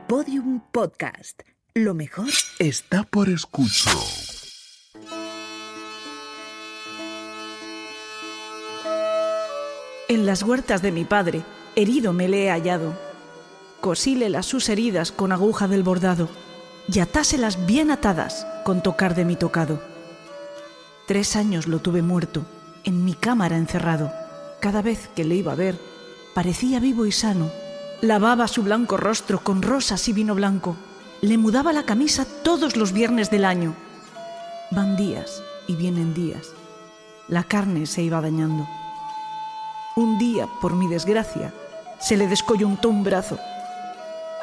Podium Podcast. Lo mejor está por escuchar. En las huertas de mi padre, herido me le he hallado. Cosíle las sus heridas con aguja del bordado y atáselas bien atadas con tocar de mi tocado. 3 años lo tuve muerto, en mi cámara encerrado. Cada vez que le iba a ver, parecía vivo y sano. Lavaba su blanco rostro con rosas y vino blanco. Le mudaba la camisa todos los viernes del año. Van días y vienen días. La carne se iba dañando. Un día, por mi desgracia, se le descoyuntó un brazo.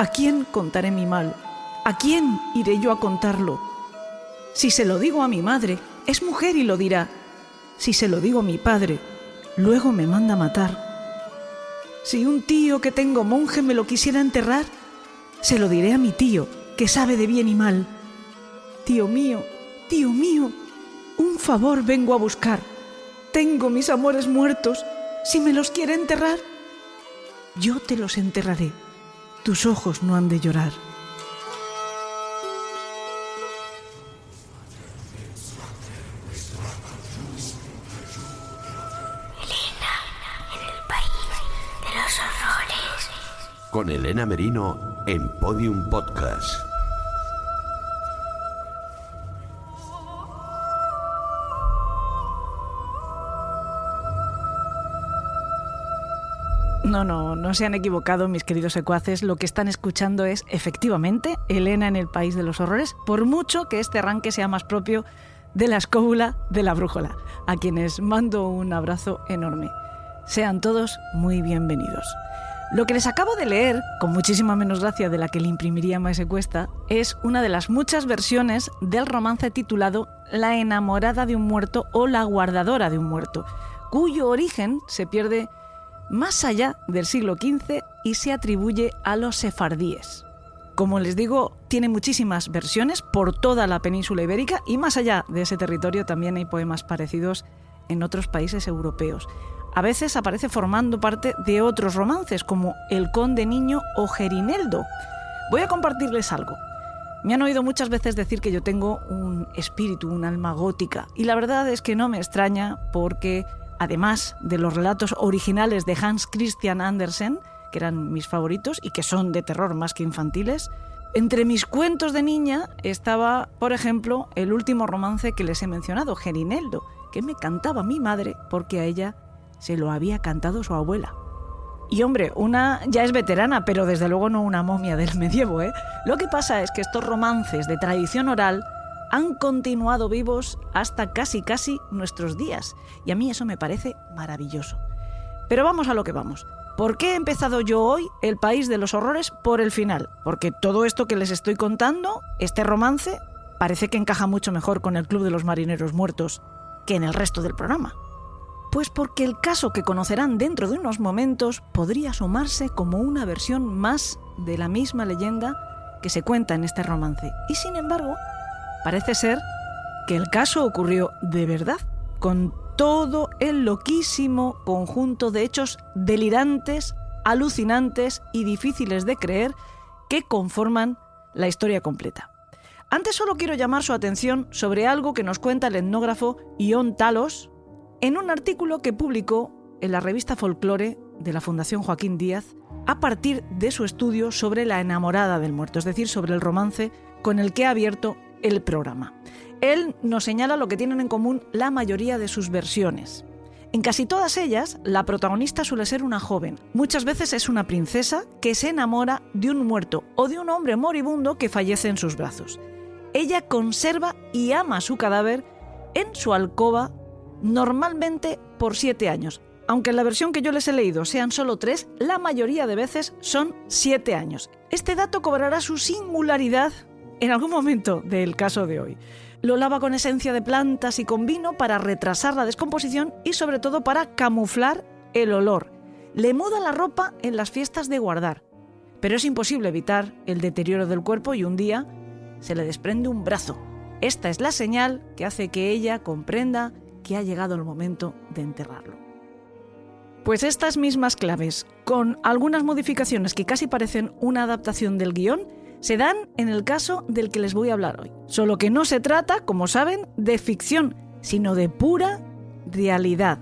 ¿A quién contaré mi mal? ¿A quién iré yo a contarlo? Si se lo digo a mi madre, es mujer y lo dirá. Si se lo digo a mi padre, luego me manda matar. Si un tío que tengo monje me lo quisiera enterrar, se lo diré a mi tío, que sabe de bien y mal. Tío mío, un favor vengo a buscar. Tengo mis amores muertos. Si me los quiere enterrar, yo te los enterraré. Tus ojos no han de llorar. Elena, en el país de los horrores. Con Elena Merino en Podium Podcast. No se han equivocado, mis queridos secuaces. Lo que están escuchando es, efectivamente, Elena en el País de los Horrores, por mucho que este arranque sea más propio de la escóbula de la brújula, a quienes mando un abrazo enorme. Sean todos muy bienvenidos. Lo que les acabo de leer, con muchísima menos gracia de la que le imprimiría Maese Cuesta, es una de las muchas versiones del romance titulado La enamorada de un muerto o La guardadora de un muerto, cuyo origen se pierde más allá del siglo XV y se atribuye a los sefardíes. Como les digo, tiene muchísimas versiones por toda la península ibérica y más allá de ese territorio también hay poemas parecidos en otros países europeos. A veces aparece formando parte de otros romances como El Conde Niño o Gerineldo. Voy a compartirles algo. Me han oído muchas veces decir que yo tengo un espíritu, un alma gótica, y la verdad es que no me extraña porque, además de los relatos originales de Hans Christian Andersen, que eran mis favoritos y que son de terror más que infantiles, entre mis cuentos de niña estaba, por ejemplo, el último romance que les he mencionado, Gerineldo, que me cantaba mi madre porque a ella se lo había cantado su abuela. Y hombre, una ya es veterana, pero desde luego no una momia del medievo, ¿eh? Lo que pasa es que estos romances de tradición oral han continuado vivos hasta casi nuestros días. Y a mí eso me parece maravilloso. Pero vamos a lo que vamos. ¿Por qué he empezado yo hoy El País de los Horrores por el final? Porque todo esto que les estoy contando, este romance, parece que encaja mucho mejor con el Club de los Marineros Muertos que en el resto del programa. Pues porque el caso que conocerán dentro de unos momentos podría asomarse como una versión más de la misma leyenda que se cuenta en este romance. Y sin embargo, parece ser que el caso ocurrió de verdad, con todo el loquísimo conjunto de hechos delirantes, alucinantes y difíciles de creer que conforman la historia completa. Antes solo quiero llamar su atención sobre algo que nos cuenta el etnógrafo Ion Talos en un artículo que publicó en la revista Folklore de la Fundación Joaquín Díaz a partir de su estudio sobre La enamorada del muerto, es decir, sobre el romance con el que ha abierto el programa. Él nos señala lo que tienen en común la mayoría de sus versiones. En casi todas ellas, la protagonista suele ser una joven. Muchas veces es una princesa que se enamora de un muerto o de un hombre moribundo que fallece en sus brazos. Ella conserva y ama su cadáver en su alcoba, normalmente por 7 años. Aunque en la versión que yo les he leído sean solo 3, la mayoría de veces son 7 años. Este dato cobrará su singularidad en algún momento del caso de hoy. Lo lava con esencia de plantas y con vino para retrasar la descomposición y sobre todo para camuflar el olor. Le muda la ropa en las fiestas de guardar, pero es imposible evitar el deterioro del cuerpo y un día se le desprende un brazo. Esta es la señal que hace que ella comprenda que ha llegado el momento de enterrarlo. Pues estas mismas claves, con algunas modificaciones que casi parecen una adaptación del guión, se dan en el caso del que les voy a hablar hoy. Solo que no se trata, como saben, de ficción, sino de pura realidad.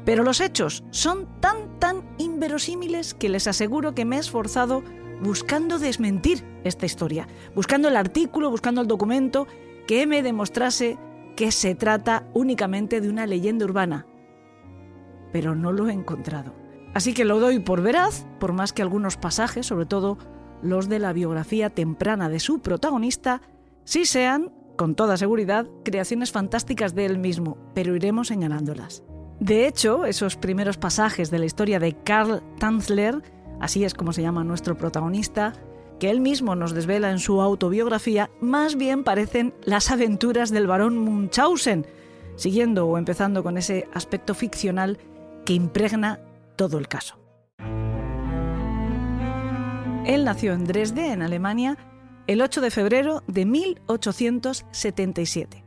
Pero los hechos son tan inverosímiles que les aseguro que me he esforzado buscando desmentir esta historia, buscando el artículo, buscando el documento que me demostrase que se trata únicamente de una leyenda urbana. Pero no lo he encontrado. Así que lo doy por veraz, por más que algunos pasajes, sobre todo los de la biografía temprana de su protagonista, sí sean, con toda seguridad, creaciones fantásticas de él mismo, pero iremos señalándolas. De hecho, esos primeros pasajes de la historia de Carl Tanzler, así es como se llama nuestro protagonista, que él mismo nos desvela en su autobiografía, más bien parecen las aventuras del barón Munchausen, siguiendo o empezando con ese aspecto ficcional que impregna todo el caso. Él nació en Dresde, en Alemania, el 8 de febrero de 1877.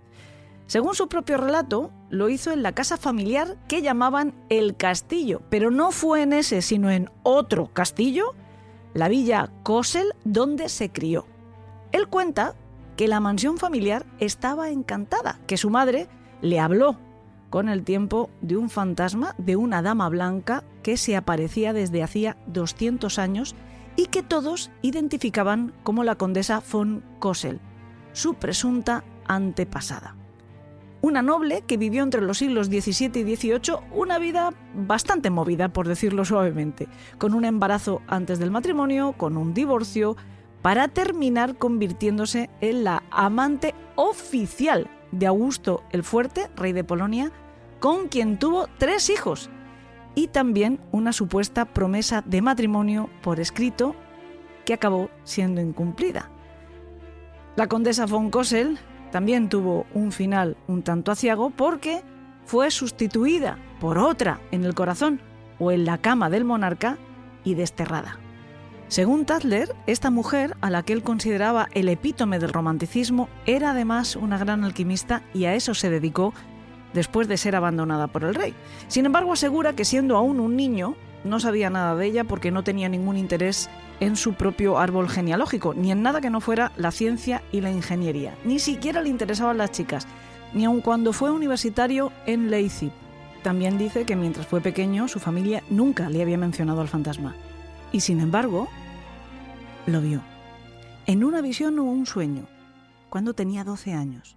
Según su propio relato, lo hizo en la casa familiar que llamaban El Castillo, pero no fue en ese, sino en otro castillo, la villa Kossel, donde se crió. Él cuenta que la mansión familiar estaba encantada, que su madre le habló con el tiempo de un fantasma, de una dama blanca que se aparecía desde hacía 200 años y que todos identificaban como la condesa von Kossel, su presunta antepasada. Una noble que vivió entre los siglos XVII y XVIII una vida bastante movida, por decirlo suavemente, con un embarazo antes del matrimonio, con un divorcio, para terminar convirtiéndose en la amante oficial de Augusto el Fuerte, rey de Polonia, con quien tuvo 3 hijos, y también una supuesta promesa de matrimonio por escrito que acabó siendo incumplida. La condesa von Kossel también tuvo un final un tanto aciago porque fue sustituida por otra en el corazón o en la cama del monarca y desterrada. Según Tanzler, esta mujer, a la que él consideraba el epítome del romanticismo, era además una gran alquimista y a eso se dedicó después de ser abandonada por el rey. Sin embargo, asegura que siendo aún un niño, no sabía nada de ella porque no tenía ningún interés en su propio árbol genealógico, ni en nada que no fuera la ciencia y la ingeniería. Ni siquiera le interesaban las chicas, ni aun cuando fue universitario en Leipzig. También dice que mientras fue pequeño, su familia nunca le había mencionado al fantasma. Y sin embargo, lo vio. En una visión o un sueño, cuando tenía 12 años.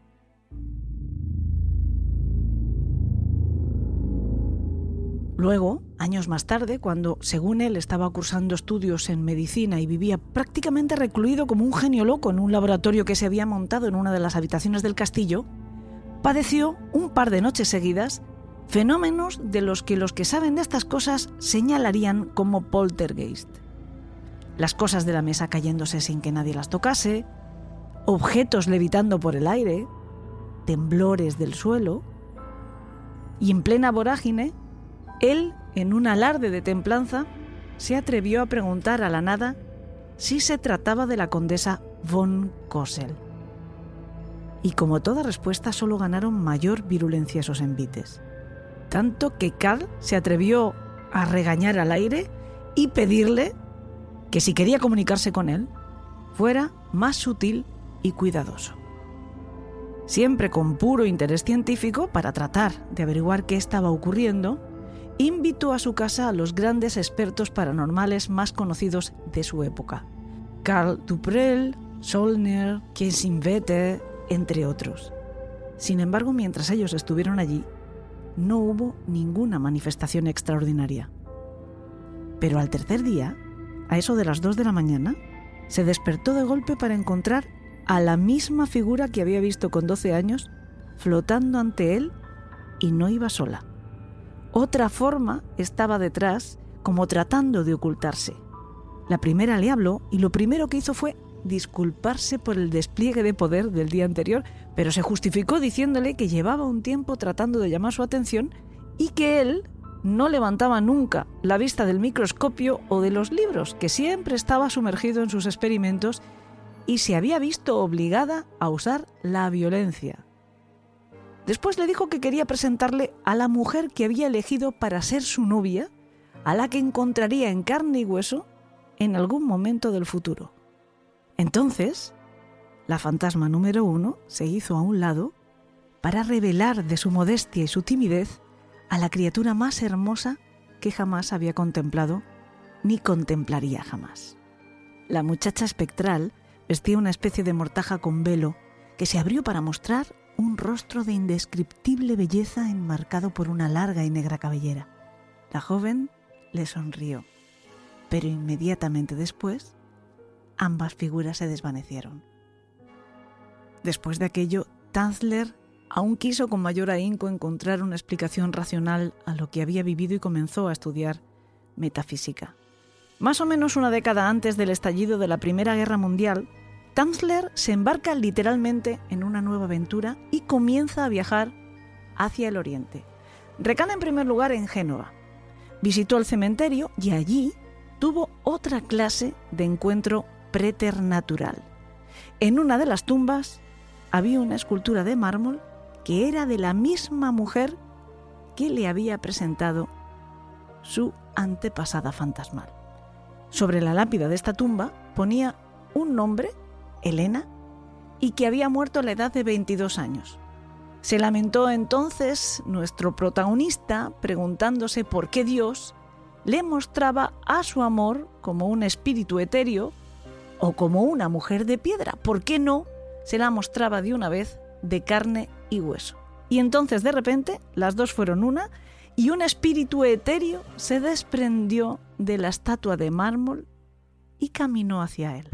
Luego, años más tarde, cuando, según él, estaba cursando estudios en medicina y vivía prácticamente recluido como un genio loco en un laboratorio que se había montado en una de las habitaciones del castillo, padeció un par de noches seguidas fenómenos de los que saben de estas cosas señalarían como poltergeist. Las cosas de la mesa cayéndose sin que nadie las tocase, objetos levitando por el aire, temblores del suelo, y en plena vorágine, él, en un alarde de templanza, se atrevió a preguntar a la nada si se trataba de la condesa von Kossel. Y como toda respuesta solo ganaron mayor virulencia esos envites. Tanto que Carl se atrevió a regañar al aire y pedirle que si quería comunicarse con él, fuera más sutil y cuidadoso. Siempre con puro interés científico para tratar de averiguar qué estaba ocurriendo, invitó a su casa a los grandes expertos paranormales más conocidos de su época. Karl Duprel, Solner, Kiesenwetter, entre otros. Sin embargo, mientras ellos estuvieron allí, no hubo ninguna manifestación extraordinaria. Pero al tercer día, a eso de las 2 de la mañana, se despertó de golpe para encontrar a la misma figura que había visto con 12 años flotando ante él, y no iba sola. Otra forma estaba detrás, como tratando de ocultarse. La primera le habló y lo primero que hizo fue disculparse por el despliegue de poder del día anterior, pero se justificó diciéndole que llevaba un tiempo tratando de llamar su atención y que él no levantaba nunca la vista del microscopio o de los libros, que siempre estaba sumergido en sus experimentos y se había visto obligada a usar la violencia. Después le dijo que quería presentarle a la mujer que había elegido para ser su novia, a la que encontraría en carne y hueso en algún momento del futuro. Entonces, la fantasma número 1 se hizo a un lado para revelar de su modestia y su timidez a la criatura más hermosa que jamás había contemplado ni contemplaría jamás. La muchacha espectral vestía una especie de mortaja con velo que se abrió para mostrar un rostro de indescriptible belleza enmarcado por una larga y negra cabellera. La joven le sonrió, pero inmediatamente después ambas figuras se desvanecieron. Después de aquello, Tanzler aún quiso con mayor ahínco encontrar una explicación racional a lo que había vivido y comenzó a estudiar metafísica. Más o menos una década antes del estallido de la Primera Guerra Mundial, Tanzler se embarca literalmente en una nueva aventura y comienza a viajar hacia el oriente. Recala en primer lugar en Génova. Visitó el cementerio y allí tuvo otra clase de encuentro preternatural. En una de las tumbas había una escultura de mármol que era de la misma mujer que le había presentado su antepasada fantasmal. Sobre la lápida de esta tumba ponía un nombre, Elena, y que había muerto a la edad de 22 años. Se lamentó entonces nuestro protagonista preguntándose por qué Dios le mostraba a su amor como un espíritu etéreo o como una mujer de piedra. ¿Por qué no se la mostraba de una vez de carne y hueso? Y entonces de repente las dos fueron una y un espíritu etéreo se desprendió de la estatua de mármol y caminó hacia él.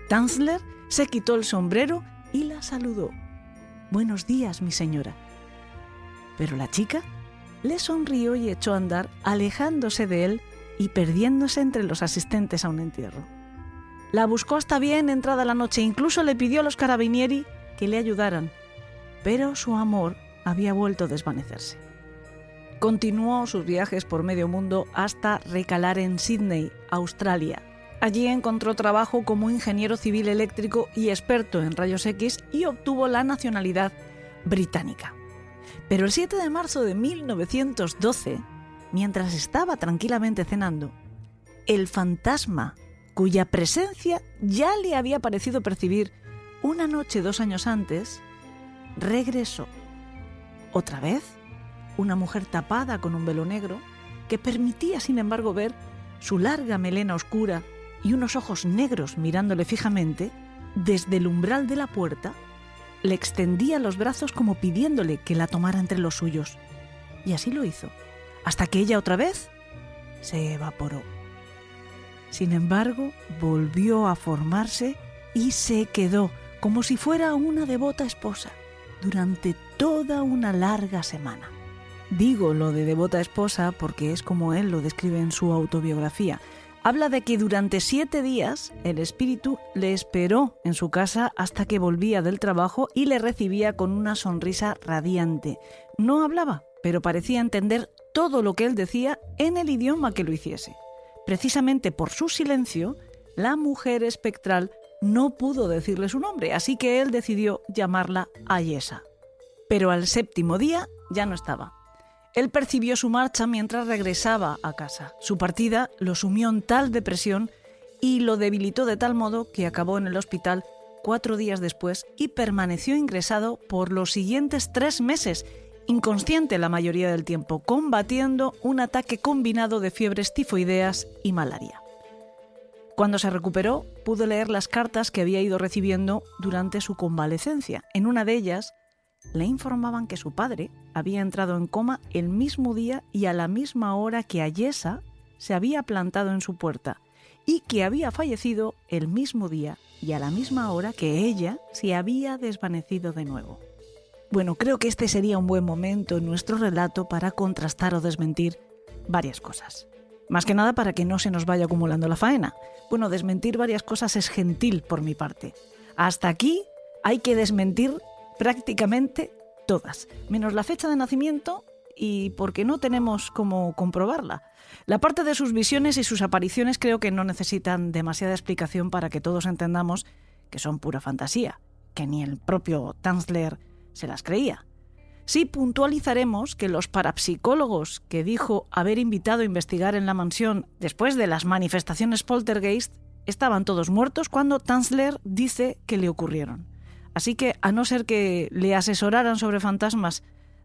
Tanzler se quitó el sombrero y la saludó. «Buenos días, mi señora». Pero la chica le sonrió y echó a andar, alejándose de él y perdiéndose entre los asistentes a un entierro. La buscó hasta bien entrada la noche, incluso le pidió a los carabinieri que le ayudaran, pero su amor había vuelto a desvanecerse. Continuó sus viajes por medio mundo hasta recalar en Sídney, Australia. Allí encontró trabajo como ingeniero civil eléctrico y experto en rayos X y obtuvo la nacionalidad británica. Pero el 7 de marzo de 1912, mientras estaba tranquilamente cenando, el fantasma, cuya presencia ya le había parecido percibir una noche 2 años antes, regresó. Otra vez, una mujer tapada con un velo negro que permitía, sin embargo, ver su larga melena oscura y unos ojos negros mirándole fijamente, desde el umbral de la puerta, le extendía los brazos como pidiéndole que la tomara entre los suyos. Y así lo hizo, hasta que ella otra vez se evaporó. Sin embargo, volvió a formarse y se quedó como si fuera una devota esposa durante toda una larga semana. Digo lo de devota esposa porque es como él lo describe en su autobiografía. Habla de que durante 7 días el espíritu le esperó en su casa hasta que volvía del trabajo y le recibía con una sonrisa radiante. No hablaba, pero parecía entender todo lo que él decía en el idioma que lo hiciese. Precisamente por su silencio, la mujer espectral no pudo decirle su nombre, así que él decidió llamarla Ayesa. Pero al 7º día ya no estaba. Él percibió su marcha mientras regresaba a casa. Su partida lo sumió en tal depresión y lo debilitó de tal modo que acabó en el hospital 4 días después y permaneció ingresado por los siguientes 3 meses, inconsciente la mayoría del tiempo, combatiendo un ataque combinado de fiebres tifoideas y malaria. Cuando se recuperó, pudo leer las cartas que había ido recibiendo durante su convalecencia. En una de ellas, le informaban que su padre había entrado en coma el mismo día y a la misma hora que Ayesa se había plantado en su puerta y que había fallecido el mismo día y a la misma hora que ella se había desvanecido de nuevo. Bueno, creo que este sería un buen momento en nuestro relato para contrastar o desmentir varias cosas. Más que nada para que no se nos vaya acumulando la faena. Bueno, desmentir varias cosas es gentil por mi parte. Hasta aquí hay que desmentir prácticamente todas, menos la fecha de nacimiento y porque no tenemos cómo comprobarla. La parte de sus visiones y sus apariciones creo que no necesitan demasiada explicación para que todos entendamos que son pura fantasía, que ni el propio Tanzler se las creía. Sí puntualizaremos que los parapsicólogos que dijo haber invitado a investigar en la mansión después de las manifestaciones poltergeist estaban todos muertos cuando Tanzler dice que le ocurrieron. Así que, a no ser que le asesoraran sobre fantasmas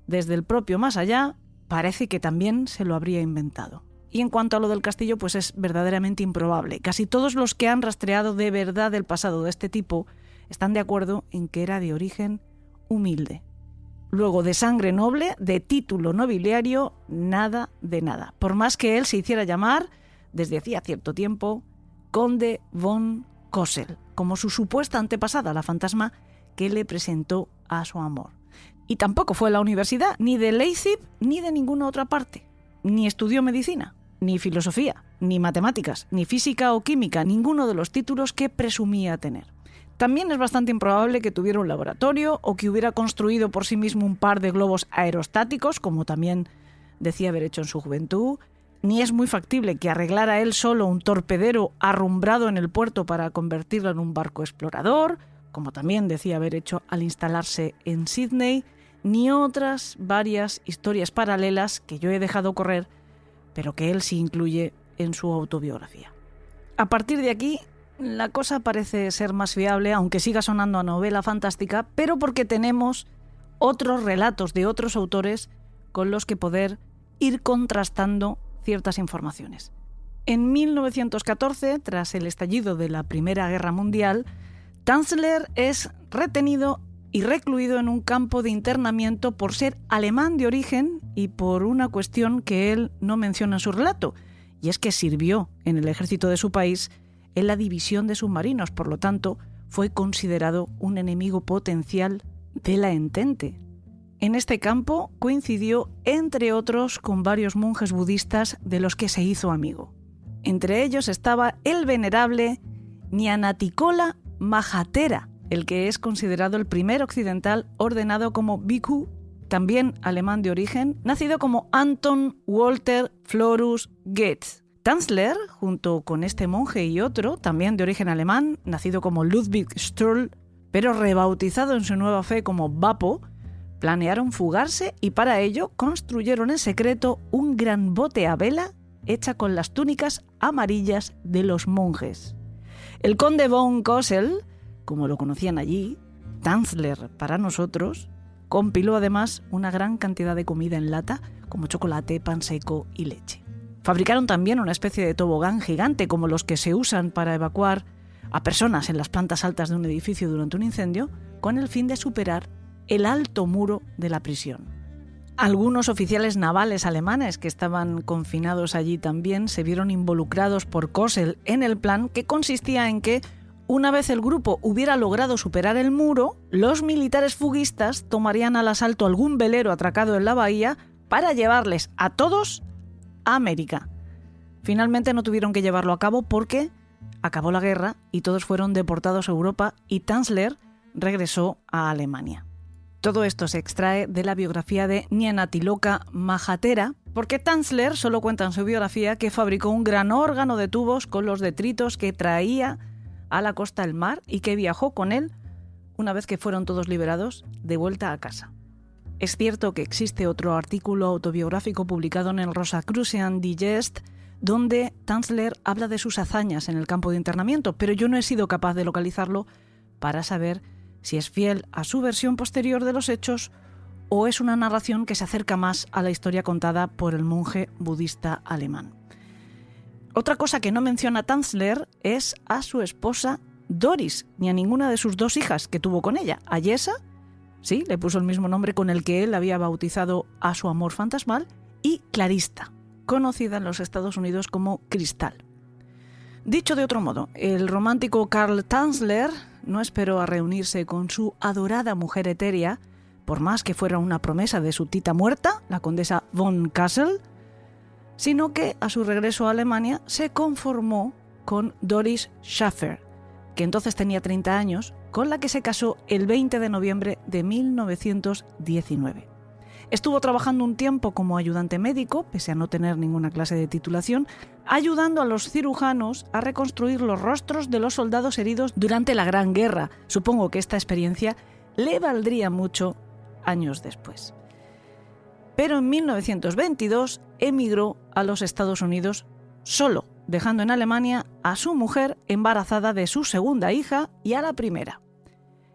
desde el propio más allá, parece que también se lo habría inventado. Y en cuanto a lo del castillo, pues es verdaderamente improbable. Casi todos los que han rastreado de verdad el pasado de este tipo están de acuerdo en que era de origen humilde. Luego, de sangre noble, de título nobiliario, nada de nada. Por más que él se hiciera llamar, desde hacía cierto tiempo, Conde von Cosel, como su supuesta antepasada, la fantasma que le presentó a su amor. Y tampoco fue a la universidad, ni de Leipzig, ni de ninguna otra parte. Ni estudió medicina, ni filosofía, ni matemáticas, ni física o química, ninguno de los títulos que presumía tener. También es bastante improbable que tuviera un laboratorio o que hubiera construido por sí mismo un par de globos aerostáticos, como también decía haber hecho en su juventud, ni es muy factible que arreglara él solo un torpedero arrumbrado en el puerto para convertirlo en un barco explorador, como también decía haber hecho al instalarse en Sídney, ni otras varias historias paralelas que yo he dejado correr, pero que él sí incluye en su autobiografía. A partir de aquí, la cosa parece ser más fiable, aunque siga sonando a novela fantástica, pero porque tenemos otros relatos de otros autores con los que poder ir contrastando ciertas informaciones. En 1914, tras el estallido de la Primera Guerra Mundial, Tanzler es retenido y recluido en un campo de internamiento por ser alemán de origen y por una cuestión que él no menciona en su relato, y es que sirvió en el ejército de su país en la división de submarinos, por lo tanto, fue considerado un enemigo potencial de la Entente. En este campo coincidió, entre otros, con varios monjes budistas de los que se hizo amigo. Entre ellos estaba el venerable Ñanatikola Mahathera, el que es considerado el primer occidental ordenado como bhikkhu, también alemán de origen, nacido como Anton Walter Florus Goetz. Tanzler, junto con este monje y otro, también de origen alemán, nacido como Ludwig Sturl, pero rebautizado en su nueva fe como Bapo, planearon fugarse y para ello construyeron en secreto un gran bote a vela hecha con las túnicas amarillas de los monjes. El conde von Cosel, como lo conocían allí, Tanzler para nosotros, compiló además una gran cantidad de comida en lata, como chocolate, pan seco y leche. Fabricaron también una especie de tobogán gigante, como los que se usan para evacuar a personas en las plantas altas de un edificio durante un incendio, con el fin de superar el alto muro de la prisión. Algunos oficiales navales alemanes que estaban confinados allí también se vieron involucrados por Cosel en el plan, que consistía en que, una vez el grupo hubiera logrado superar el muro, los militares fuguistas tomarían al asalto algún velero atracado en la bahía para llevarles a todos a América. Finalmente no tuvieron que llevarlo a cabo porque acabó la guerra y todos fueron deportados a Europa y Tanzler regresó a Alemania. Todo esto se extrae de la biografía de Ñanatiloka Mahathera, porque Tanzler solo cuenta en su biografía que fabricó un gran órgano de tubos con los detritos que traía a la costa del mar y que viajó con él, una vez que fueron todos liberados, de vuelta a casa. Es cierto que existe otro artículo autobiográfico publicado en el Rosicrucian Digest donde Tanzler habla de sus hazañas en el campo de internamiento, pero yo no he sido capaz de localizarlo para saber si es fiel a su versión posterior de los hechos o es una narración que se acerca más a la historia contada por el monje budista alemán. Otra cosa que no menciona Tanzler es a su esposa Doris, ni a ninguna de sus dos hijas que tuvo con ella, a Yesa, sí, le puso el mismo nombre con el que él había bautizado a su amor fantasmal, y Clarista, conocida en los Estados Unidos como Cristal. Dicho de otro modo, el romántico Karl Tanzler no esperó a reunirse con su adorada mujer etérea, por más que fuera una promesa de su tita muerta, la condesa von Kassel, sino que a su regreso a Alemania se conformó con Doris Schaffer, que entonces tenía 30 años, con la que se casó el 20 de noviembre de 1919. Estuvo trabajando un tiempo como ayudante médico, pese a no tener ninguna clase de titulación, ayudando a los cirujanos a reconstruir los rostros de los soldados heridos durante la Gran Guerra. Supongo que esta experiencia le valdría mucho años después. Pero en 1922 emigró a los Estados Unidos solo, dejando en Alemania a su mujer embarazada de su segunda hija y a la primera.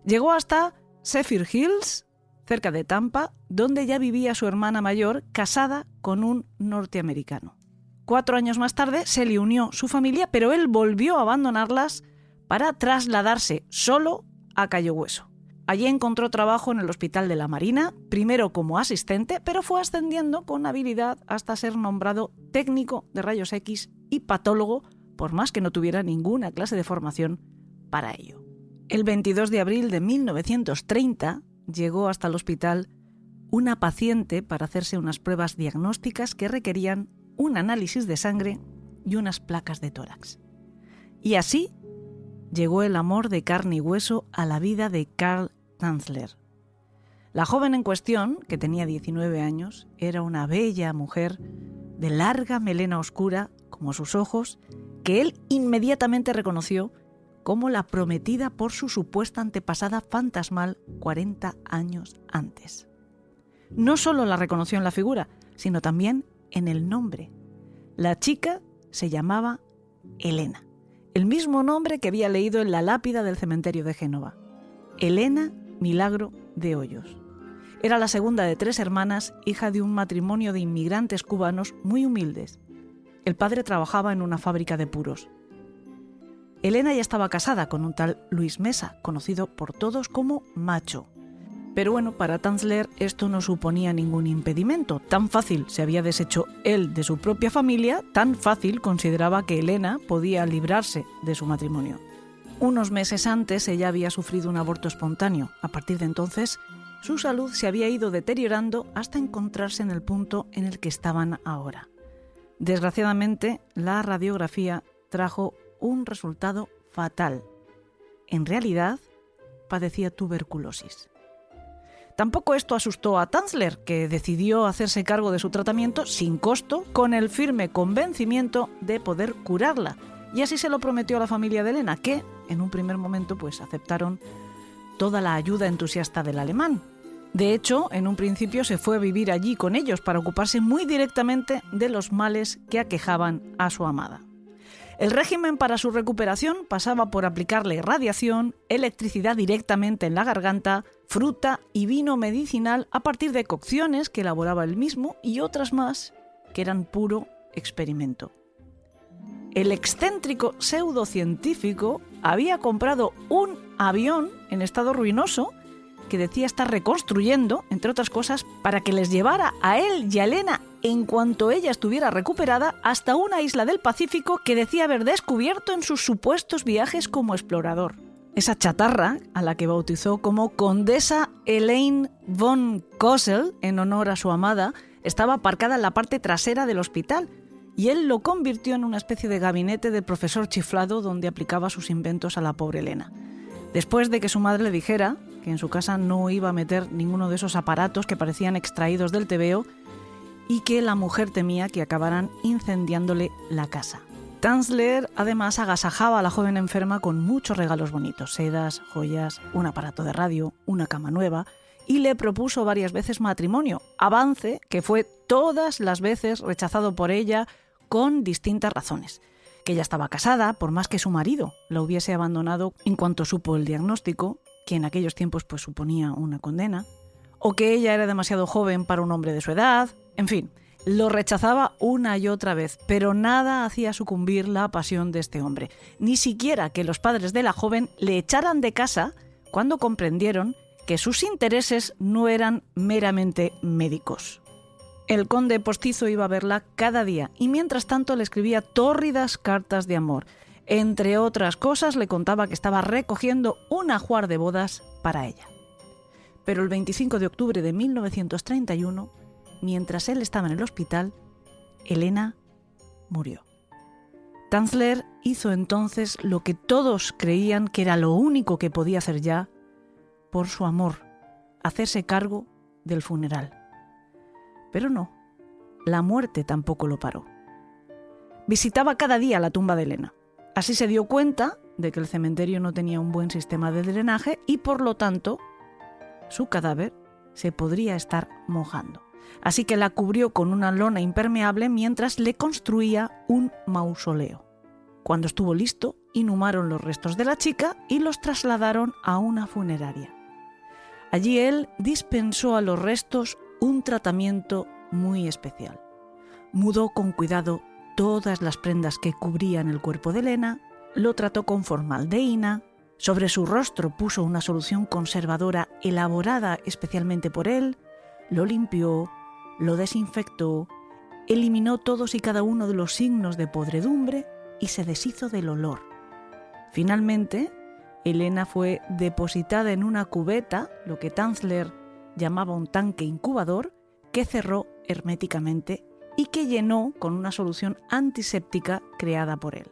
Llegó hasta Zephyrhills Hills, cerca de Tampa, donde ya vivía su hermana mayor, casada con un norteamericano. 4 años más tarde se le unió su familia, pero él volvió a abandonarlas para trasladarse solo a Cayo Hueso. Allí encontró trabajo en el Hospital de la Marina, primero como asistente, pero fue ascendiendo con habilidad hasta ser nombrado técnico de rayos X y patólogo, por más que no tuviera ninguna clase de formación para ello. El 22 de abril de 1930 llegó hasta el hospital una paciente para hacerse unas pruebas diagnósticas que requerían un análisis de sangre y unas placas de tórax. Y así llegó el amor de carne y hueso a la vida de Carl Tanzler. La joven en cuestión, que tenía 19 años, era una bella mujer de larga melena oscura, como sus ojos, que él inmediatamente reconoció como la prometida por su supuesta antepasada fantasmal 40 años antes. No solo la reconoció en la figura, sino también en el nombre. La chica se llamaba Elena, el mismo nombre que había leído en la lápida del cementerio de Génova. Elena Milagro de Hoyos. Era la segunda de 3 hermanas, hija de un matrimonio de inmigrantes cubanos muy humildes. El padre trabajaba en una fábrica de puros. Elena ya estaba casada con un tal Luis Mesa, conocido por todos como Macho. Pero bueno, para Tanzler esto no suponía ningún impedimento. Tan fácil se había deshecho él de su propia familia, tan fácil consideraba que Elena podía librarse de su matrimonio. Unos meses antes ella había sufrido un aborto espontáneo. A partir de entonces, su salud se había ido deteriorando hasta encontrarse en el punto en el que estaban ahora. Desgraciadamente, la radiografía trajo un resultado fatal. En realidad, padecía tuberculosis. Tampoco esto asustó a Tanzler, que decidió hacerse cargo de su tratamiento sin costo, con el firme convencimiento de poder curarla. Y así se lo prometió a la familia de Elena, que en un primer momento pues aceptaron toda la ayuda entusiasta del alemán. De hecho, en un principio se fue a vivir allí con ellos para ocuparse muy directamente de los males que aquejaban a su amada. El régimen para su recuperación pasaba por aplicarle radiación, electricidad directamente en la garganta, fruta y vino medicinal a partir de cocciones que elaboraba él mismo y otras más que eran puro experimento. El excéntrico pseudocientífico había comprado un avión en estado ruinoso que decía estar reconstruyendo, entre otras cosas, para que les llevara a él y a Elena, en cuanto ella estuviera recuperada, hasta una isla del Pacífico que decía haber descubierto en sus supuestos viajes como explorador. Esa chatarra, a la que bautizó como Condesa Elaine von Kossel, en honor a su amada, estaba aparcada en la parte trasera del hospital, y él lo convirtió en una especie de gabinete de profesor chiflado donde aplicaba sus inventos a la pobre Elena. Después de que su madre le dijera que en su casa no iba a meter ninguno de esos aparatos que parecían extraídos del tebeo y que la mujer temía que acabaran incendiándole la casa. Tanzler además agasajaba a la joven enferma con muchos regalos bonitos, sedas, joyas, un aparato de radio, una cama nueva, y le propuso varias veces matrimonio, avance que fue todas las veces rechazado por ella con distintas razones. Que ella estaba casada, por más que su marido la hubiese abandonado en cuanto supo el diagnóstico, que en aquellos tiempos pues suponía una condena, o que ella era demasiado joven para un hombre de su edad, en fin, lo rechazaba una y otra vez, pero nada hacía sucumbir la pasión de este hombre, ni siquiera que los padres de la joven le echaran de casa cuando comprendieron que sus intereses no eran meramente médicos. El conde postizo iba a verla cada día y mientras tanto le escribía tórridas cartas de amor. Entre otras cosas le contaba que estaba recogiendo un ajuar de bodas para ella. Pero el 25 de octubre de 1931, mientras él estaba en el hospital, Elena murió. Tanzler hizo entonces lo que todos creían que era lo único que podía hacer ya por su amor, hacerse cargo del funeral. Pero no, la muerte tampoco lo paró. Visitaba cada día la tumba de Elena. Así se dio cuenta de que el cementerio no tenía un buen sistema de drenaje y, por lo tanto, su cadáver se podría estar mojando. Así que la cubrió con una lona impermeable mientras le construía un mausoleo. Cuando estuvo listo, inhumaron los restos de la chica y los trasladaron a una funeraria. Allí él dispensó a los restos un tratamiento muy especial. Mudó con cuidado todas las prendas que cubrían el cuerpo de Elena, lo trató con formaldehína, sobre su rostro puso una solución conservadora elaborada especialmente por él, lo limpió, lo desinfectó, eliminó todos y cada uno de los signos de podredumbre y se deshizo del olor. Finalmente, Elena fue depositada en una cubeta, lo que Tanzler llamaba un tanque incubador, que cerró herméticamente y que llenó con una solución antiséptica creada por él.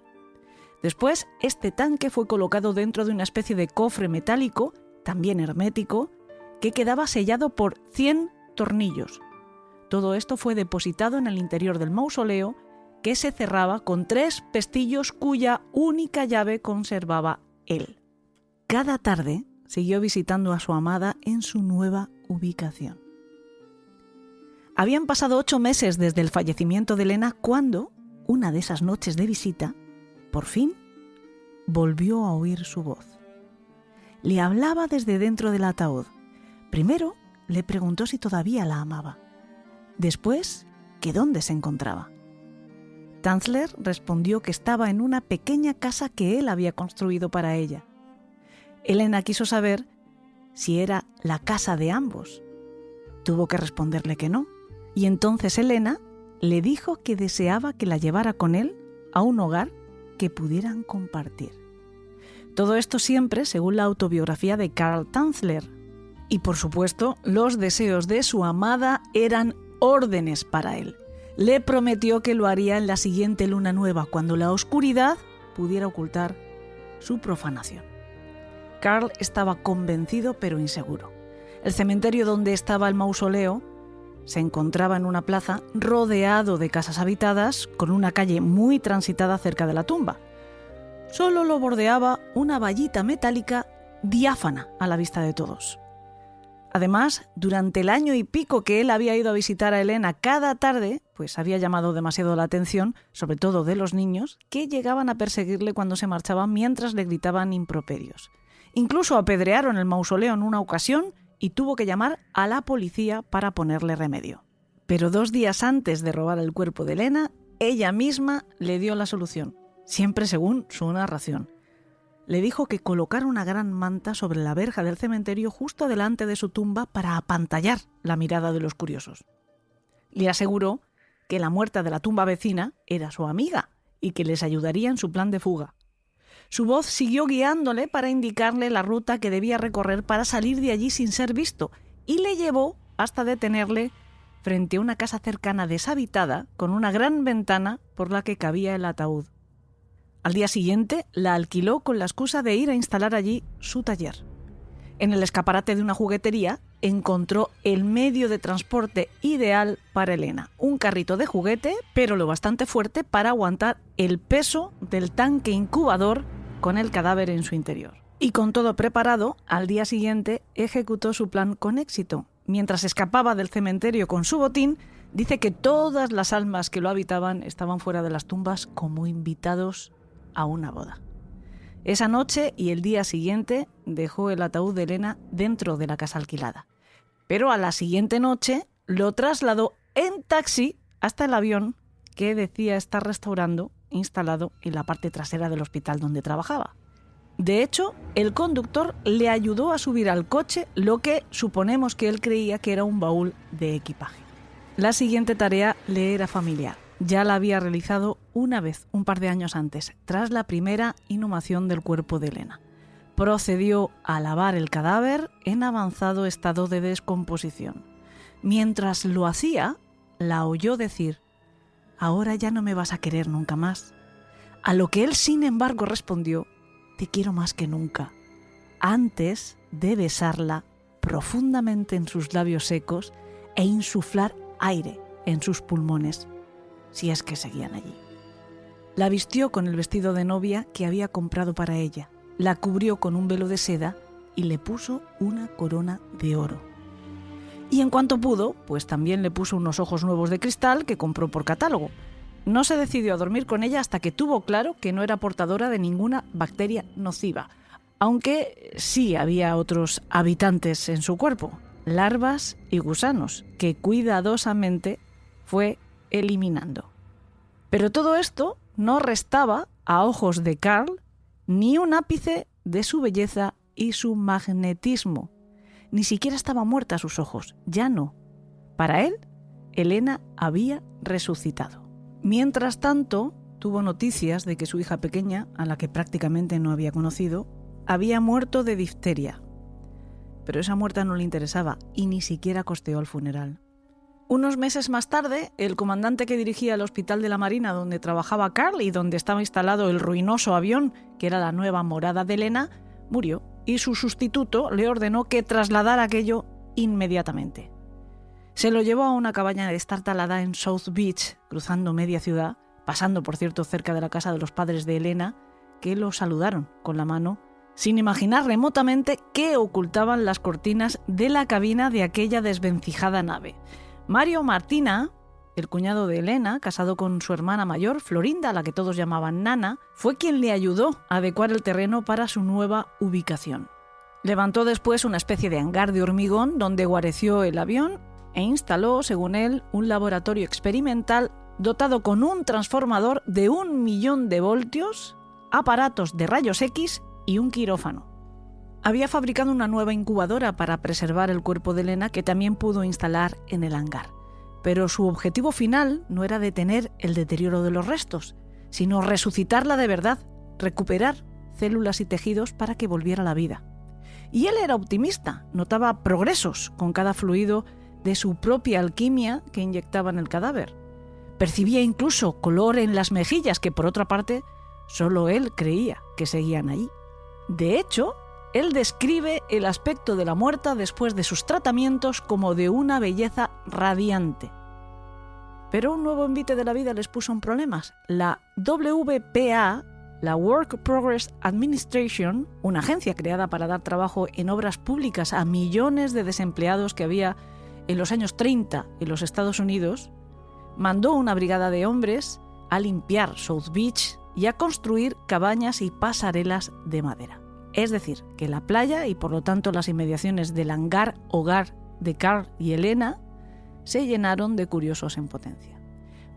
Después, este tanque fue colocado dentro de una especie de cofre metálico, también hermético, que quedaba sellado por 100 tornillos. Todo esto fue depositado en el interior del mausoleo, que se cerraba con 3 pestillos cuya única llave conservaba él. Cada tarde siguió visitando a su amada en su nueva ubicación. Habían pasado 8 meses desde el fallecimiento de Elena cuando, una de esas noches de visita, por fin, volvió a oír su voz. Le hablaba desde dentro del ataúd. Primero le preguntó si todavía la amaba. Después, que dónde se encontraba. Tanzler respondió que estaba en una pequeña casa que él había construido para ella. Elena quiso saber si era la casa de ambos. Tuvo que responderle que no, y entonces Elena le dijo que deseaba que la llevara con él a un hogar que pudieran compartir. Todo esto siempre según la autobiografía de Carl Tanzler. Y por supuesto, los deseos de su amada eran órdenes para él. Le prometió que lo haría en la siguiente luna nueva, cuando la oscuridad pudiera ocultar su profanación. Carl estaba convencido pero inseguro. El cementerio donde estaba el mausoleo se encontraba en una plaza rodeado de casas habitadas con una calle muy transitada cerca de la tumba. Solo lo bordeaba una vallita metálica diáfana a la vista de todos. Además, durante el año y pico que él había ido a visitar a Elena cada tarde, pues había llamado demasiado la atención, sobre todo de los niños, que llegaban a perseguirle cuando se marchaba mientras le gritaban improperios. Incluso apedrearon el mausoleo en una ocasión y tuvo que llamar a la policía para ponerle remedio. Pero 2 días antes de robar el cuerpo de Elena, ella misma le dio la solución, siempre según su narración. Le dijo que colocara una gran manta sobre la verja del cementerio justo delante de su tumba para apantallar la mirada de los curiosos. Le aseguró que la muerta de la tumba vecina era su amiga y que les ayudaría en su plan de fuga. Su voz siguió guiándole para indicarle la ruta que debía recorrer para salir de allí sin ser visto y le llevó hasta detenerle frente a una casa cercana deshabitada con una gran ventana por la que cabía el ataúd. Al día siguiente la alquiló con la excusa de ir a instalar allí su taller. En el escaparate de una juguetería encontró el medio de transporte ideal para Elena, un carrito de juguete, pero lo bastante fuerte para aguantar el peso del tanque incubador con el cadáver en su interior. Y con todo preparado, al día siguiente ejecutó su plan con éxito. Mientras escapaba del cementerio con su botín, dice que todas las almas que lo habitaban estaban fuera de las tumbas como invitados a una boda. Esa noche y el día siguiente dejó el ataúd de Elena dentro de la casa alquilada. Pero a la siguiente noche lo trasladó en taxi hasta el avión que decía estar restaurando, instalado en la parte trasera del hospital donde trabajaba. De hecho, el conductor le ayudó a subir al coche lo que suponemos que él creía que era un baúl de equipaje. La siguiente tarea le era familiar. Ya la había realizado una vez, un par de años antes, tras la primera inhumación del cuerpo de Elena. Procedió a lavar el cadáver en avanzado estado de descomposición. Mientras lo hacía, la oyó decir: «Ahora ya no me vas a querer nunca más». A lo que él, sin embargo, respondió: «Te quiero más que nunca», antes de besarla profundamente en sus labios secos e insuflar aire en sus pulmones, si es que seguían allí. La vistió con el vestido de novia que había comprado para ella, la cubrió con un velo de seda y le puso una corona de oro. Y en cuanto pudo, pues también le puso unos ojos nuevos de cristal que compró por catálogo. No se decidió a dormir con ella hasta que tuvo claro que no era portadora de ninguna bacteria nociva, aunque sí había otros habitantes en su cuerpo, larvas y gusanos, que cuidadosamente fue eliminando. Pero todo esto no restaba a ojos de Carl ni un ápice de su belleza y su magnetismo. Ni siquiera estaba muerta a sus ojos, ya no. Para él, Elena había resucitado. Mientras tanto, tuvo noticias de que su hija pequeña, a la que prácticamente no había conocido, había muerto de difteria. Pero esa muerte no le interesaba y ni siquiera costeó el funeral. Unos meses más tarde, el comandante que dirigía el hospital de la Marina donde trabajaba Carl y donde estaba instalado el ruinoso avión, que era la nueva morada de Elena, murió y su sustituto le ordenó que trasladara aquello inmediatamente. Se lo llevó a una cabaña destartalada en South Beach, cruzando media ciudad, pasando, por cierto, cerca de la casa de los padres de Elena, que lo saludaron con la mano, sin imaginar remotamente qué ocultaban las cortinas de la cabina de aquella desvencijada nave. Mario Martina, el cuñado de Elena, casado con su hermana mayor, Florinda, a la que todos llamaban Nana, fue quien le ayudó a adecuar el terreno para su nueva ubicación. Levantó después una especie de hangar de hormigón donde guareció el avión e instaló, según él, un laboratorio experimental dotado con un transformador de 1 millón de voltios, aparatos de rayos X y un quirófano. Había fabricado una nueva incubadora para preservar el cuerpo de Elena que también pudo instalar en el hangar. Pero su objetivo final no era detener el deterioro de los restos, sino resucitarla de verdad, recuperar células y tejidos para que volviera a la vida. Y él era optimista, notaba progresos con cada fluido de su propia alquimia que inyectaba en el cadáver. Percibía incluso color en las mejillas que, por otra parte, solo él creía que seguían allí. De hecho, él describe el aspecto de la muerta después de sus tratamientos como de una belleza radiante. Pero un nuevo envite de la vida les puso en problemas. La WPA, la Work Progress Administration, una agencia creada para dar trabajo en obras públicas a millones de desempleados que había en los años 30 en los Estados Unidos, mandó una brigada de hombres a limpiar South Beach y a construir cabañas y pasarelas de madera. Es decir, que la playa y por lo tanto las inmediaciones del hangar hogar de Carl y Elena se llenaron de curiosos en potencia.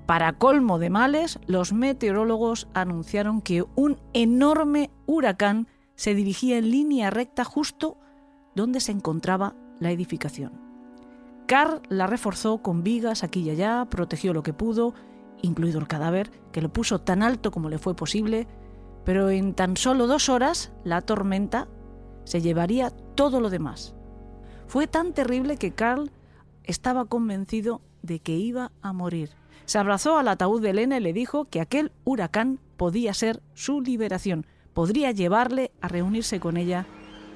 Para colmo de males, los meteorólogos anunciaron que un enorme huracán se dirigía en línea recta justo donde se encontraba la edificación. Carl la reforzó con vigas aquí y allá, protegió lo que pudo, incluido el cadáver, que lo puso tan alto como le fue posible, pero en tan solo 2 horas la tormenta se llevaría todo lo demás. Fue tan terrible que Carl estaba convencido de que iba a morir. Se abrazó al ataúd de Elena y le dijo que aquel huracán podía ser su liberación, podría llevarle a reunirse con ella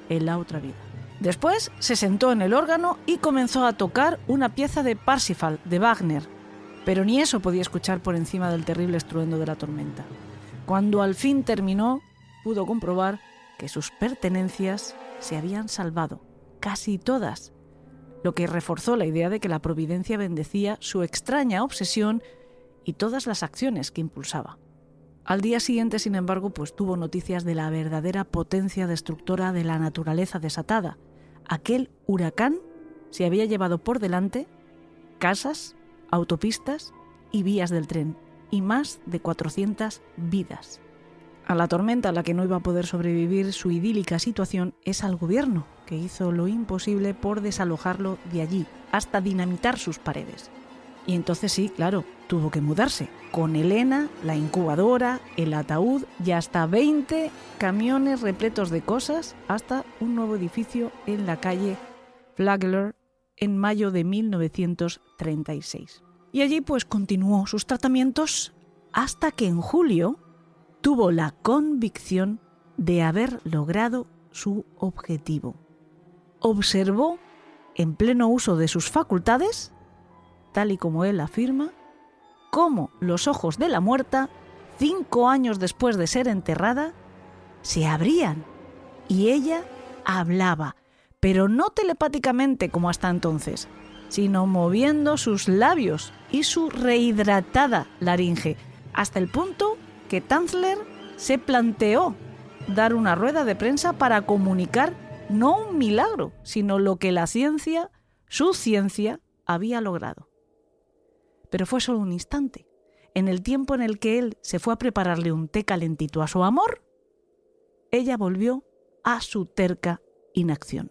en la otra vida. Después se sentó en el órgano y comenzó a tocar una pieza de Parsifal, de Wagner, pero ni eso podía escuchar por encima del terrible estruendo de la tormenta. Cuando al fin terminó, pudo comprobar que sus pertenencias se habían salvado, casi todas, lo que reforzó la idea de que la providencia bendecía su extraña obsesión y todas las acciones que impulsaba. Al día siguiente, sin embargo, pues tuvo noticias de la verdadera potencia destructora de la naturaleza desatada. Aquel huracán se había llevado por delante casas, autopistas y vías del tren, y más de 400 vidas. A la tormenta a la que no iba a poder sobrevivir su idílica situación es al gobierno, que hizo lo imposible por desalojarlo de allí, hasta dinamitar sus paredes. Y entonces sí, claro, tuvo que mudarse, con Elena, la incubadora, el ataúd y hasta 20 camiones repletos de cosas, hasta un nuevo edificio en la calle Flagler en mayo de 1936. Y allí pues continuó sus tratamientos hasta que en julio tuvo la convicción de haber logrado su objetivo. Observó, en pleno uso de sus facultades, tal y como él afirma, cómo los ojos de la muerta, 5 años después de ser enterrada, se abrían y ella hablaba, pero no telepáticamente como hasta entonces, sino moviendo sus labios y su rehidratada laringe, hasta el punto que Tanzler se planteó dar una rueda de prensa para comunicar no un milagro, sino lo que la ciencia, su ciencia, había logrado. Pero fue solo un instante. En el tiempo en el que él se fue a prepararle un té calentito a su amor, ella volvió a su terca inacción.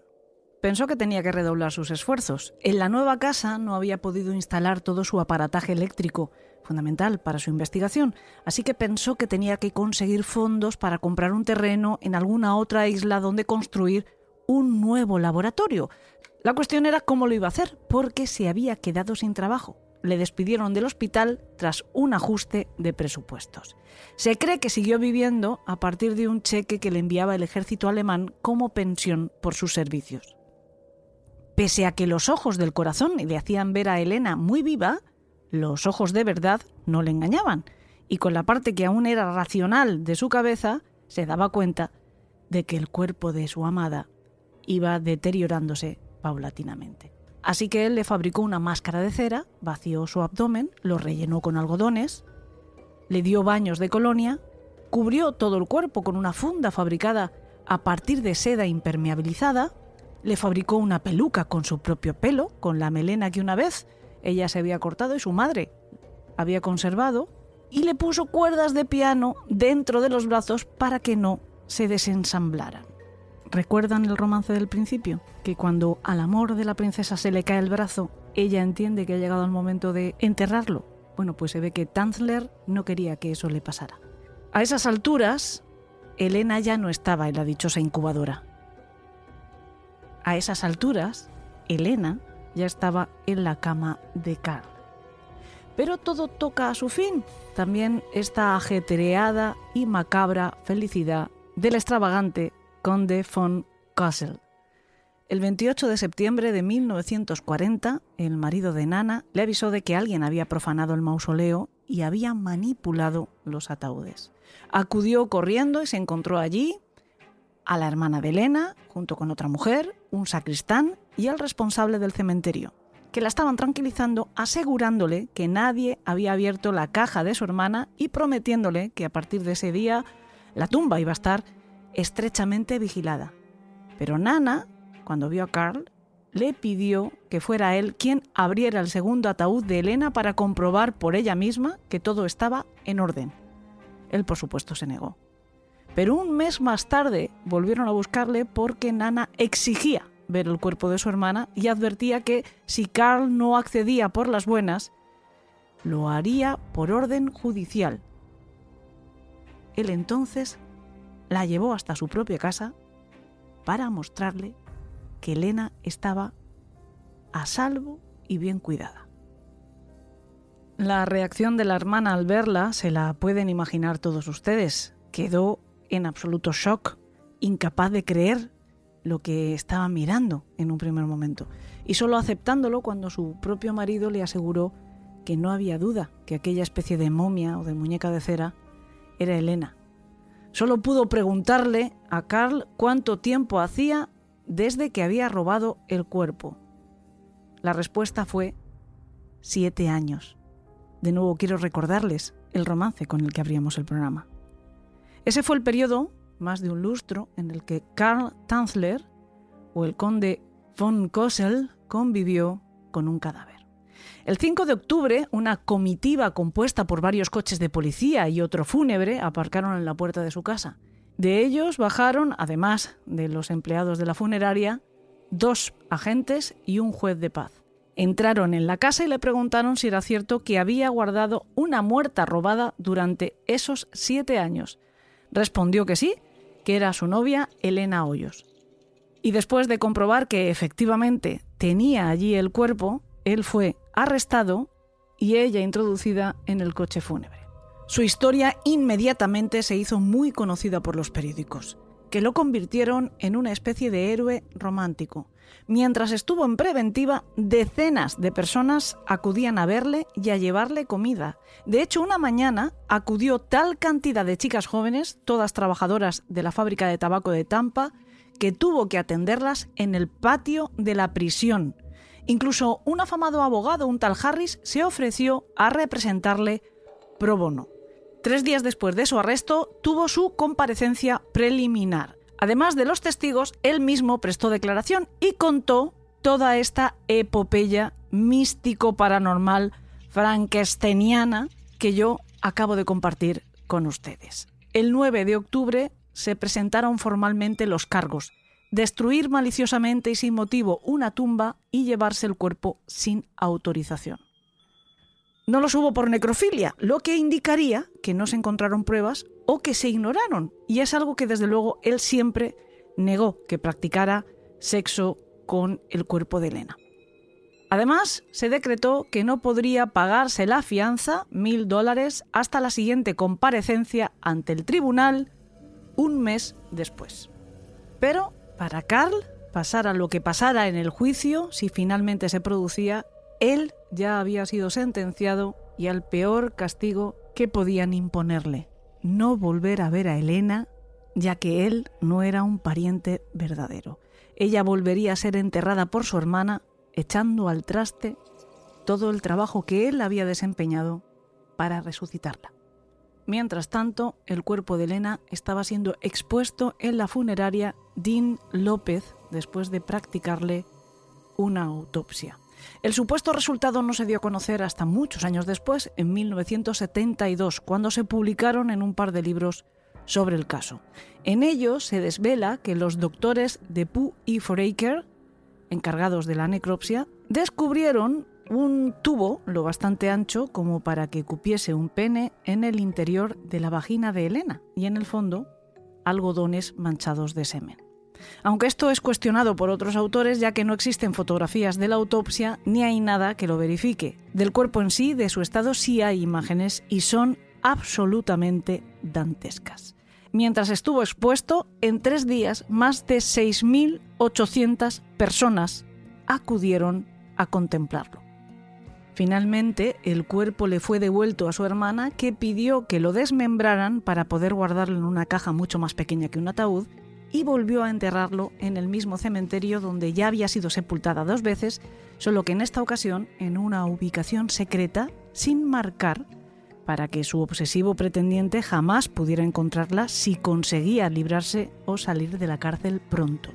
Pensó que tenía que redoblar sus esfuerzos. En la nueva casa no había podido instalar todo su aparataje eléctrico, fundamental para su investigación, así que pensó que tenía que conseguir fondos para comprar un terreno en alguna otra isla donde construir un nuevo laboratorio. La cuestión era cómo lo iba a hacer, porque se había quedado sin trabajo. Le despidieron del hospital tras un ajuste de presupuestos. Se cree que siguió viviendo a partir de un cheque que le enviaba el ejército alemán como pensión por sus servicios. Pese a que los ojos del corazón le hacían ver a Elena muy viva, los ojos de verdad no le engañaban, y con la parte que aún era racional de su cabeza se daba cuenta de que el cuerpo de su amada iba deteriorándose paulatinamente. Así que él le fabricó una máscara de cera, vació su abdomen, lo rellenó con algodones, le dio baños de colonia, cubrió todo el cuerpo con una funda fabricada a partir de seda impermeabilizada, le fabricó una peluca con su propio pelo, con la melena que una vez ella se había cortado y su madre había conservado, y le puso cuerdas de piano dentro de los brazos para que no se desensamblaran. ¿Recuerdan el romance del principio? Que cuando al amor de la princesa se le cae el brazo, ella entiende que ha llegado el momento de enterrarlo. Bueno, pues se ve que Tanzler no quería que eso le pasara. A esas alturas, Elena ya no estaba en la dichosa incubadora. A esas alturas, Elena ya estaba en la cama de Karl. Pero todo toca a su fin. También esta ajetreada y macabra felicidad del extravagante conde von Cosel. El 28 de septiembre de 1940, el marido de Nana le avisó de que alguien había profanado el mausoleo y había manipulado los ataúdes. Acudió corriendo y se encontró allí a la hermana de Elena, junto con otra mujer, un sacristán y el responsable del cementerio, que la estaban tranquilizando, asegurándole que nadie había abierto la caja de su hermana y prometiéndole que a partir de ese día la tumba iba a estar estrechamente vigilada. Pero Nana, cuando vio a Karl, le pidió que fuera él quien abriera el segundo ataúd de Elena para comprobar por ella misma que todo estaba en orden. Él, por supuesto, se negó. Pero un mes más tarde volvieron a buscarle porque Nana exigía ver el cuerpo de su hermana y advertía que si Karl no accedía por las buenas, lo haría por orden judicial. Él entonces la llevó hasta su propia casa para mostrarle que Elena estaba a salvo y bien cuidada. La reacción de la hermana al verla se la pueden imaginar todos ustedes. Quedó en absoluto shock, incapaz de creer lo que estaba mirando en un primer momento, y solo aceptándolo cuando su propio marido le aseguró que no había duda que aquella especie de momia o de muñeca de cera era Elena. Solo pudo preguntarle a Karl cuánto tiempo hacía desde que había robado el cuerpo. La respuesta fue 7 años. De nuevo quiero recordarles el romance con el que abríamos el programa. Ese fue el periodo, más de un lustro, en el que Karl Tanzler, o el conde von Cosel, convivió con un cadáver. El 5 de octubre, una comitiva compuesta por varios coches de policía y otro fúnebre aparcaron en la puerta de su casa. De ellos bajaron, además de los empleados de la funeraria, 2 agentes y un juez de paz. Entraron en la casa y le preguntaron si era cierto que había guardado una muerta robada durante esos 7 años. Respondió que sí, que era su novia Elena Hoyos. Y después de comprobar que efectivamente tenía allí el cuerpo, él fue arrestado y ella introducida en el coche fúnebre. Su historia inmediatamente se hizo muy conocida por los periódicos. que lo convirtieron en una especie de héroe romántico. Mientras estuvo en preventiva, decenas de personas acudían a verle y a llevarle comida. De hecho, una mañana acudió tal cantidad de chicas jóvenes, todas trabajadoras de la fábrica de tabaco de Tampa, que tuvo que atenderlas en el patio de la prisión. Incluso un afamado abogado, un tal Harris, se ofreció a representarle pro bono. 3 días después de su arresto, tuvo su comparecencia preliminar. Además de los testigos, él mismo prestó declaración y contó toda esta epopeya místico-paranormal frankensteiniana que yo acabo de compartir con ustedes. El 9 de octubre se presentaron formalmente los cargos: destruir maliciosamente y sin motivo una tumba y llevarse el cuerpo sin autorización. No los hubo por necrofilia, lo que indicaría que no se encontraron pruebas o que se ignoraron, y es algo que desde luego él siempre negó, que practicara sexo con el cuerpo de Elena. Además, se decretó que no podría pagarse la fianza, $1,000, hasta la siguiente comparecencia ante el tribunal, un mes después. Pero para Carl, pasara lo que pasara en el juicio, si finalmente se producía, él ya había sido sentenciado y al peor castigo que podían imponerle: no volver a ver a Elena, ya que él no era un pariente verdadero. Ella volvería a ser enterrada por su hermana, echando al traste todo el trabajo que él había desempeñado para resucitarla. Mientras tanto, el cuerpo de Elena estaba siendo expuesto en la funeraria Dean López después de practicarle una autopsia. El supuesto resultado no se dio a conocer hasta muchos años después, en 1972, cuando se publicaron en un par de libros sobre el caso. En ellos se desvela que los doctores DePuy y Foraker, encargados de la necropsia, descubrieron un tubo lo bastante ancho como para que cupiese un pene en el interior de la vagina de Elena y en el fondo algodones manchados de semen. Aunque esto es cuestionado por otros autores, ya que no existen fotografías de la autopsia ni hay nada que lo verifique. Del cuerpo en sí, de su estado, sí hay imágenes y son absolutamente dantescas. Mientras estuvo expuesto, en 3 días, más de 6.800 personas acudieron a contemplarlo. Finalmente, el cuerpo le fue devuelto a su hermana, que pidió que lo desmembraran para poder guardarlo en una caja mucho más pequeña que un ataúd, y volvió a enterrarlo en el mismo cementerio donde ya había sido sepultada 2 veces, solo que en esta ocasión en una ubicación secreta, sin marcar, para que su obsesivo pretendiente jamás pudiera encontrarla si conseguía librarse o salir de la cárcel pronto.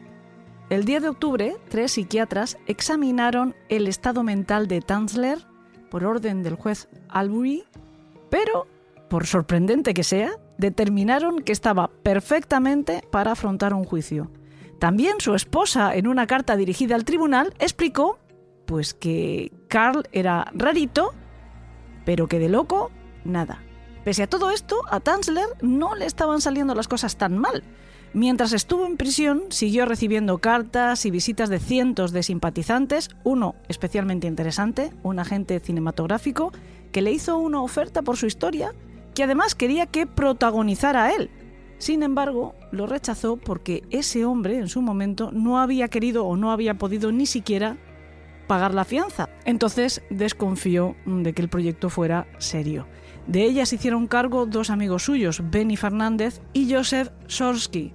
El 10 de octubre, 3 psiquiatras examinaron el estado mental de Tanzler por orden del juez Albury, pero, por sorprendente que sea, determinaron que estaba perfectamente para afrontar un juicio. También su esposa, en una carta dirigida al tribunal, explicó pues que Carl era rarito, pero que de loco, nada. Pese a todo esto, a Tanzler no le estaban saliendo las cosas tan mal. Mientras estuvo en prisión, siguió recibiendo cartas y visitas de cientos de simpatizantes, uno especialmente interesante, un agente cinematográfico, que le hizo una oferta por su historia, que además quería que protagonizara a él. Sin embargo, lo rechazó porque ese hombre en su momento no había querido o no había podido ni siquiera pagar la fianza. Entonces desconfió de que el proyecto fuera serio. De ella se hicieron cargo 2 amigos suyos, Benny Fernández y Joseph Sorsky.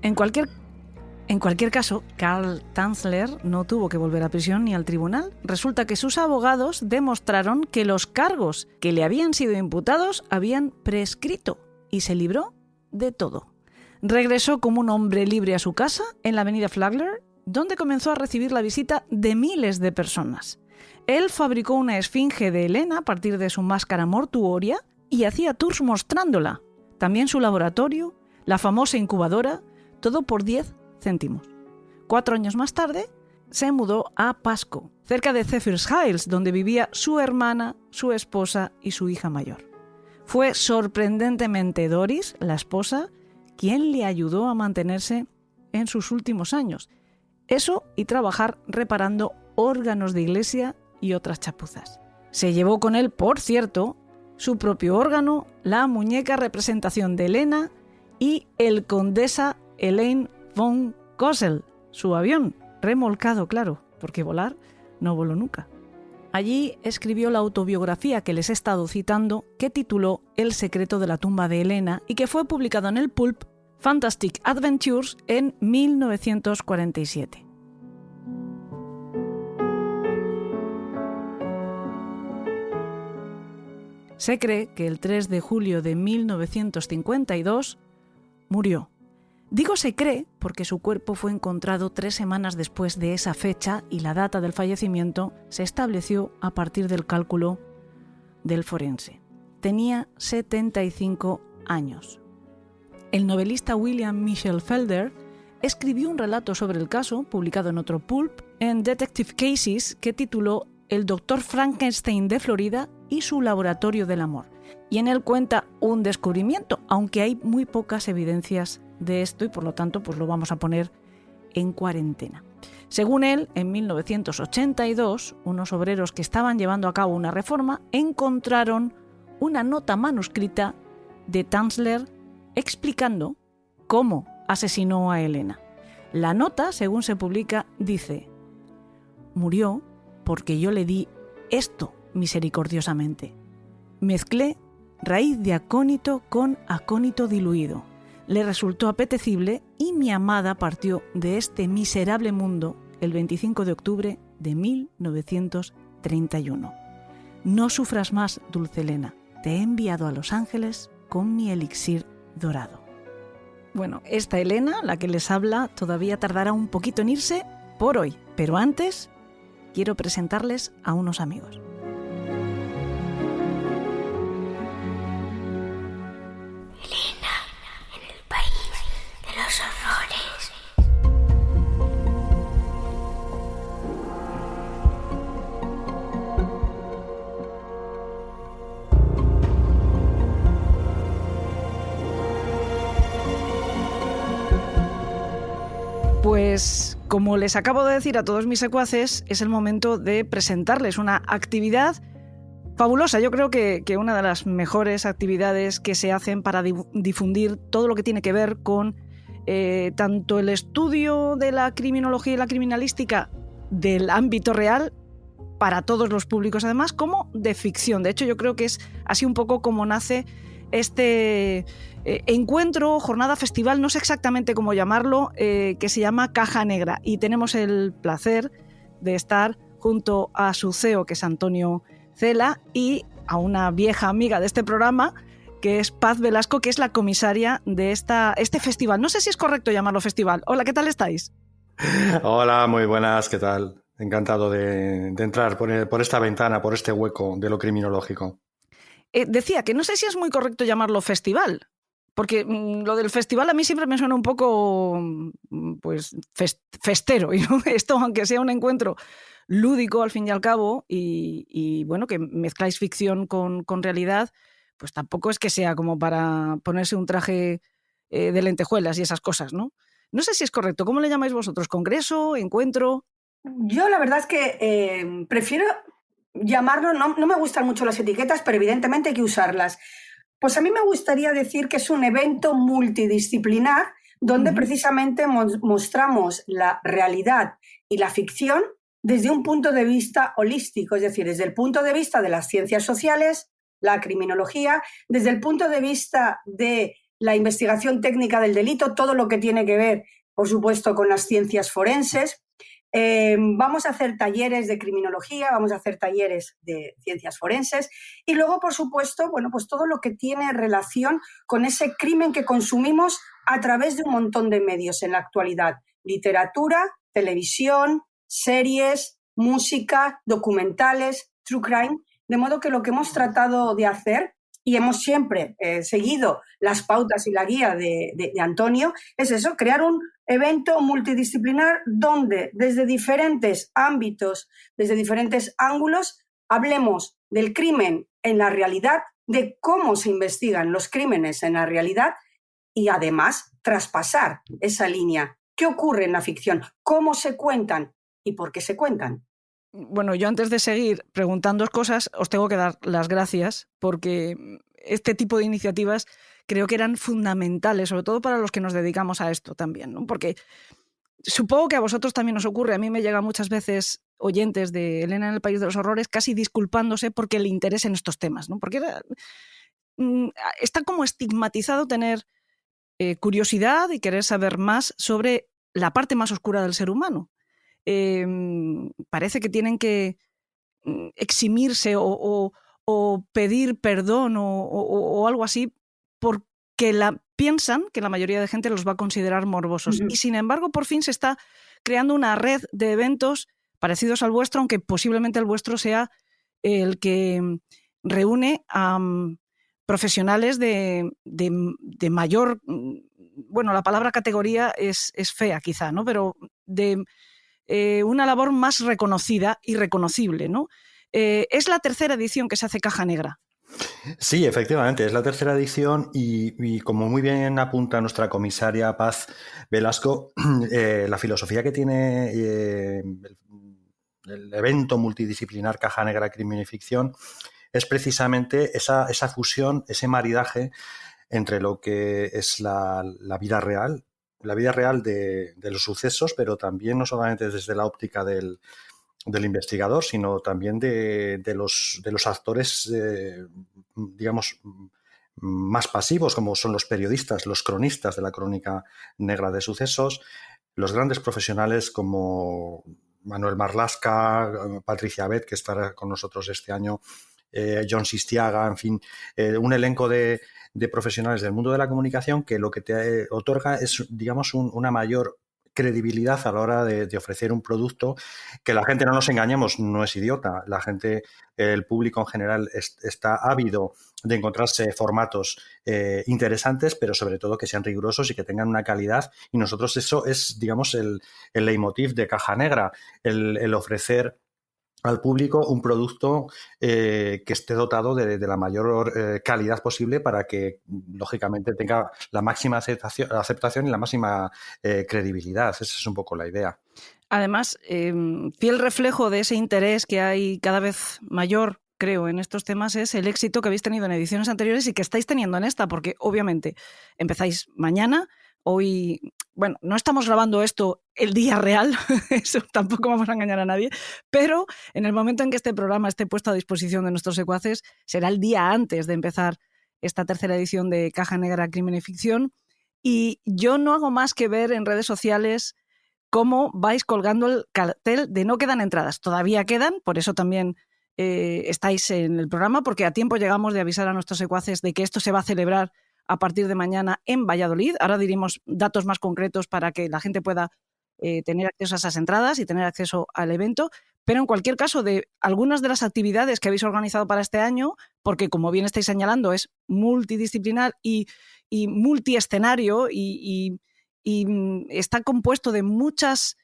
En cualquier caso, Carl Tanzler no tuvo que volver a prisión ni al tribunal. Resulta que sus abogados demostraron que los cargos que le habían sido imputados habían prescrito y se libró de todo. Regresó como un hombre libre a su casa en la avenida Flagler, donde comenzó a recibir la visita de miles de personas. Él fabricó una esfinge de Elena a partir de su máscara mortuoria y hacía tours mostrándola. También su laboratorio, la famosa incubadora, todo por 10 céntimos. 4 años más tarde, se mudó a Pasco, cerca de Zephyr's Hills, donde vivía su hermana, su esposa y su hija mayor. Fue sorprendentemente Doris, la esposa, quien le ayudó a mantenerse en sus últimos años. Eso y trabajar reparando órganos de iglesia y otras chapuzas. Se llevó con él, por cierto, su propio órgano, la muñeca representación de Elena y el Condesa Elaine von Kossel, su avión, remolcado, claro, porque volar no voló nunca. Allí escribió la autobiografía que les he estado citando, que tituló El secreto de la tumba de Helena y que fue publicado en el pulp Fantastic Adventures en 1947. Se cree que el 3 de julio de 1952 murió. Digo se cree porque su cuerpo fue encontrado 3 semanas después de esa fecha y la data del fallecimiento se estableció a partir del cálculo del forense. Tenía 75 años. El novelista William Michel Felder escribió un relato sobre el caso, publicado en otro pulp, en Detective Cases, que tituló El Dr. Frankenstein de Florida y su laboratorio del amor. Y en él cuenta un descubrimiento, aunque hay muy pocas evidencias de esto y por lo tanto pues lo vamos a poner en cuarentena. Según él, en 1982, unos obreros que estaban llevando a cabo una reforma encontraron una nota manuscrita de Tanzler explicando cómo asesinó a Helena. La nota, según se publica, dice: murió porque yo le di esto misericordiosamente. Mezclé raíz de acónito con acónito diluido. Le resultó apetecible y mi amada partió de este miserable mundo el 25 de octubre de 1931. No sufras más, dulce Helena. Te he enviado a Los Ángeles con mi elixir dorado. Bueno, esta Helena, la que les habla, todavía tardará un poquito en irse por hoy, pero antes quiero presentarles a unos amigos. Helena, en el país de los horrores. Pues, como les acabo de decir a todos mis secuaces, es el momento de presentarles una actividad fabulosa. Yo creo que una de las mejores actividades que se hacen para difundir todo lo que tiene que ver con tanto el estudio de la criminología y la criminalística del ámbito real, para todos los públicos además, como de ficción. De hecho, yo creo que es así un poco como nace este encuentro, jornada, festival, no sé exactamente cómo llamarlo, que se llama Caja Negra. Y tenemos el placer de estar junto a su CEO, que es Antonio Cela, y a una vieja amiga de este programa, que es Paz Velasco, que es la comisaria de este festival. No sé si es correcto llamarlo festival. Hola, ¿qué tal estáis? Hola, muy buenas, ¿qué tal? Encantado de entrar por esta ventana, por este hueco de lo criminológico. Decía que no sé si es muy correcto llamarlo festival, porque lo del festival a mí siempre me suena un poco pues festero, ¿no? Esto, aunque sea un encuentro lúdico al fin y al cabo, y bueno, que mezcláis ficción con realidad, pues tampoco es que sea como para ponerse un traje de lentejuelas y esas cosas, ¿no? No sé si es correcto. ¿Cómo le llamáis vosotros? ¿Congreso? ¿Encuentro? Yo la verdad es que prefiero llamarlo, no me gustan mucho las etiquetas, pero evidentemente hay que usarlas. Pues a mí me gustaría decir que es un evento multidisciplinar donde precisamente mostramos la realidad y la ficción desde un punto de vista holístico, es decir, desde el punto de vista de las ciencias sociales, la criminología, desde el punto de vista de la investigación técnica del delito, todo lo que tiene que ver, por supuesto, con las ciencias forenses. Vamos a hacer talleres de criminología, vamos a hacer talleres de ciencias forenses y luego, por supuesto, bueno, pues todo lo que tiene relación con ese crimen que consumimos a través de un montón de medios en la actualidad. Literatura, televisión, series, música, documentales, true crime. De modo que lo que hemos tratado de hacer, y hemos siempre seguido las pautas y la guía de Antonio, es eso, crear un evento multidisciplinar donde desde diferentes ámbitos, desde diferentes ángulos, hablemos del crimen en la realidad, de cómo se investigan los crímenes en la realidad y además traspasar esa línea. ¿Qué ocurre en la ficción? ¿Cómo se cuentan? ¿Y por qué se cuentan? Bueno, yo antes de seguir preguntando cosas, os tengo que dar las gracias porque este tipo de iniciativas creo que eran fundamentales, sobre todo para los que nos dedicamos a esto también, ¿no? Porque supongo que a vosotros también os ocurre, a mí me llega muchas veces oyentes de Elena en el País de los Horrores casi disculpándose porque le interesen estos temas, ¿no? Porque está como estigmatizado tener curiosidad y querer saber más sobre la parte más oscura del ser humano. Parece que tienen que eximirse o pedir perdón o algo así porque piensan que la mayoría de gente los va a considerar morbosos. Y sin embargo, por fin se está creando una red de eventos parecidos al vuestro, aunque posiblemente el vuestro sea el que reúne a profesionales de mayor, bueno, la palabra categoría es fea quizá, ¿no? Pero de una labor más reconocida y reconocible, ¿no? Es la tercera edición que se hace Caja Negra. Sí, efectivamente, es la tercera edición y como muy bien apunta nuestra comisaria Paz Velasco, la filosofía que tiene el evento multidisciplinar Caja Negra Crimen y Ficción es precisamente esa fusión, ese maridaje entre lo que es la vida real de los sucesos, pero también no solamente desde la óptica del investigador, sino también de los actores, digamos, más pasivos, como son los periodistas, los cronistas de la crónica negra de sucesos, los grandes profesionales como Manuel Marlasca, Patricia Abet, que estará con nosotros este año, John Sistiaga, en fin, un elenco de profesionales del mundo de la comunicación que lo que te otorga es, digamos, una mayor credibilidad a la hora de ofrecer un producto que la gente, no nos engañemos, no es idiota. La gente, el público en general está ávido de encontrarse formatos interesantes, pero sobre todo que sean rigurosos y que tengan una calidad. Y nosotros eso es, digamos, el leitmotiv de Caja Negra, el ofrecer al público un producto que esté dotado de la mayor calidad posible para que, lógicamente, tenga la máxima aceptación y la máxima credibilidad. Esa es un poco la idea. Además, fiel reflejo de ese interés que hay cada vez mayor, creo, en estos temas es el éxito que habéis tenido en ediciones anteriores y que estáis teniendo en esta, porque obviamente empezáis mañana. Hoy, bueno, no estamos grabando esto el día real, eso tampoco vamos a engañar a nadie, pero en el momento en que este programa esté puesto a disposición de nuestros secuaces, será el día antes de empezar esta tercera edición de Caja Negra Crimen y Ficción. Y yo no hago más que ver en redes sociales cómo vais colgando el cartel de no quedan entradas. Todavía quedan, por eso también estáis en el programa, porque a tiempo llegamos de avisar a nuestros secuaces de que esto se va a celebrar a partir de mañana en Valladolid. Ahora diremos datos más concretos para que la gente pueda tener acceso a esas entradas y tener acceso al evento. Pero en cualquier caso, de algunas de las actividades que habéis organizado para este año, porque como bien estáis señalando, es multidisciplinar y multiescenario y está compuesto de muchas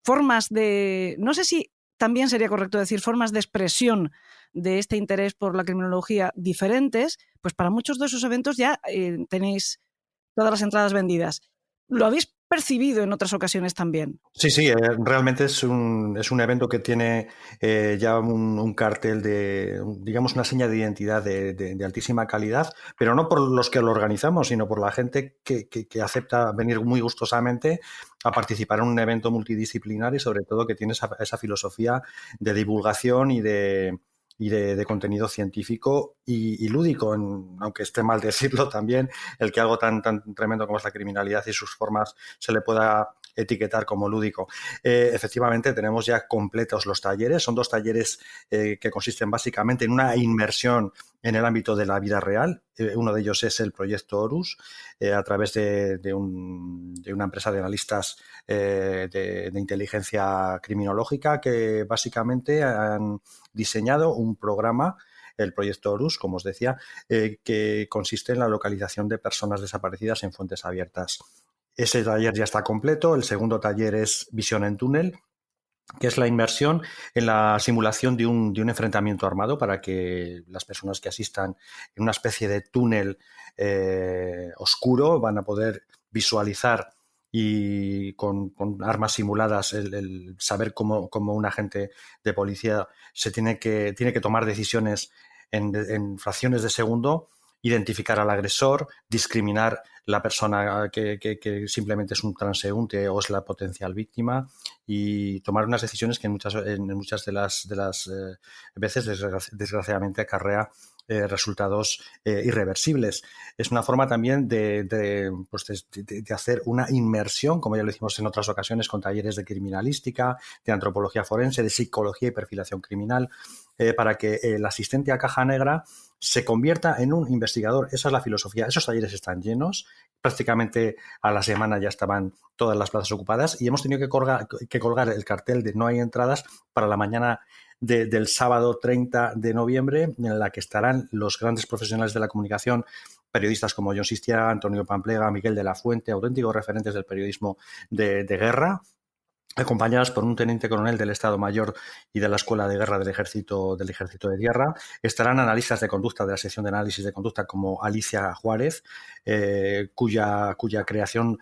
formas de... No sé si también sería correcto decir formas de expresión de este interés por la criminología diferentes, pues para muchos de esos eventos ya tenéis todas las entradas vendidas. ¿Lo habéis percibido en otras ocasiones también? Sí, realmente es un evento que tiene ya un cartel de, digamos, una seña de identidad de altísima calidad, pero no por los que lo organizamos, sino por la gente que acepta venir muy gustosamente a participar en un evento multidisciplinar y sobre todo que tiene esa filosofía de divulgación y de contenido científico y lúdico, aunque esté mal decirlo también, el que algo tan tremendo como es la criminalidad y sus formas se le pueda etiquetar como lúdico. Efectivamente, tenemos ya completos los talleres. Son 2 talleres que consisten básicamente en una inmersión en el ámbito de la vida real. Uno de ellos es el proyecto Horus, a través de una empresa de analistas de inteligencia criminológica que básicamente han diseñado un programa, el proyecto Horus, como os decía, que consiste en la localización de personas desaparecidas en fuentes abiertas. Ese taller ya está completo. El segundo taller es Visión en túnel, que es la inmersión en la simulación de un enfrentamiento armado para que las personas que asistan en una especie de túnel oscuro van a poder visualizar y con armas simuladas el saber cómo un agente de policía tiene que tomar decisiones en fracciones de segundo identificar al agresor, discriminar la persona que simplemente es un transeúnte o es la potencial víctima, y tomar unas decisiones que en muchas de las veces desgraciadamente acarrea resultados irreversibles. Es una forma también de hacer una inmersión, como ya lo hicimos en otras ocasiones con talleres de criminalística, de antropología forense, de psicología y perfilación criminal, para que el asistente a caja negra se convierta en un investigador. Esa es la filosofía. Esos talleres están llenos. Prácticamente a la semana ya estaban todas las plazas ocupadas y hemos tenido que colgar el cartel de no hay entradas para la mañana del sábado 30 de noviembre, en la que estarán los grandes profesionales de la comunicación, periodistas como Jon Sistia, Antonio Pamplega, Miguel de la Fuente, auténticos referentes del periodismo de guerra, acompañadas por un teniente coronel del Estado Mayor y de la Escuela de Guerra del Ejército de Tierra. Estarán analistas de conducta de la sección de análisis de conducta como Alicia Juárez, cuya creación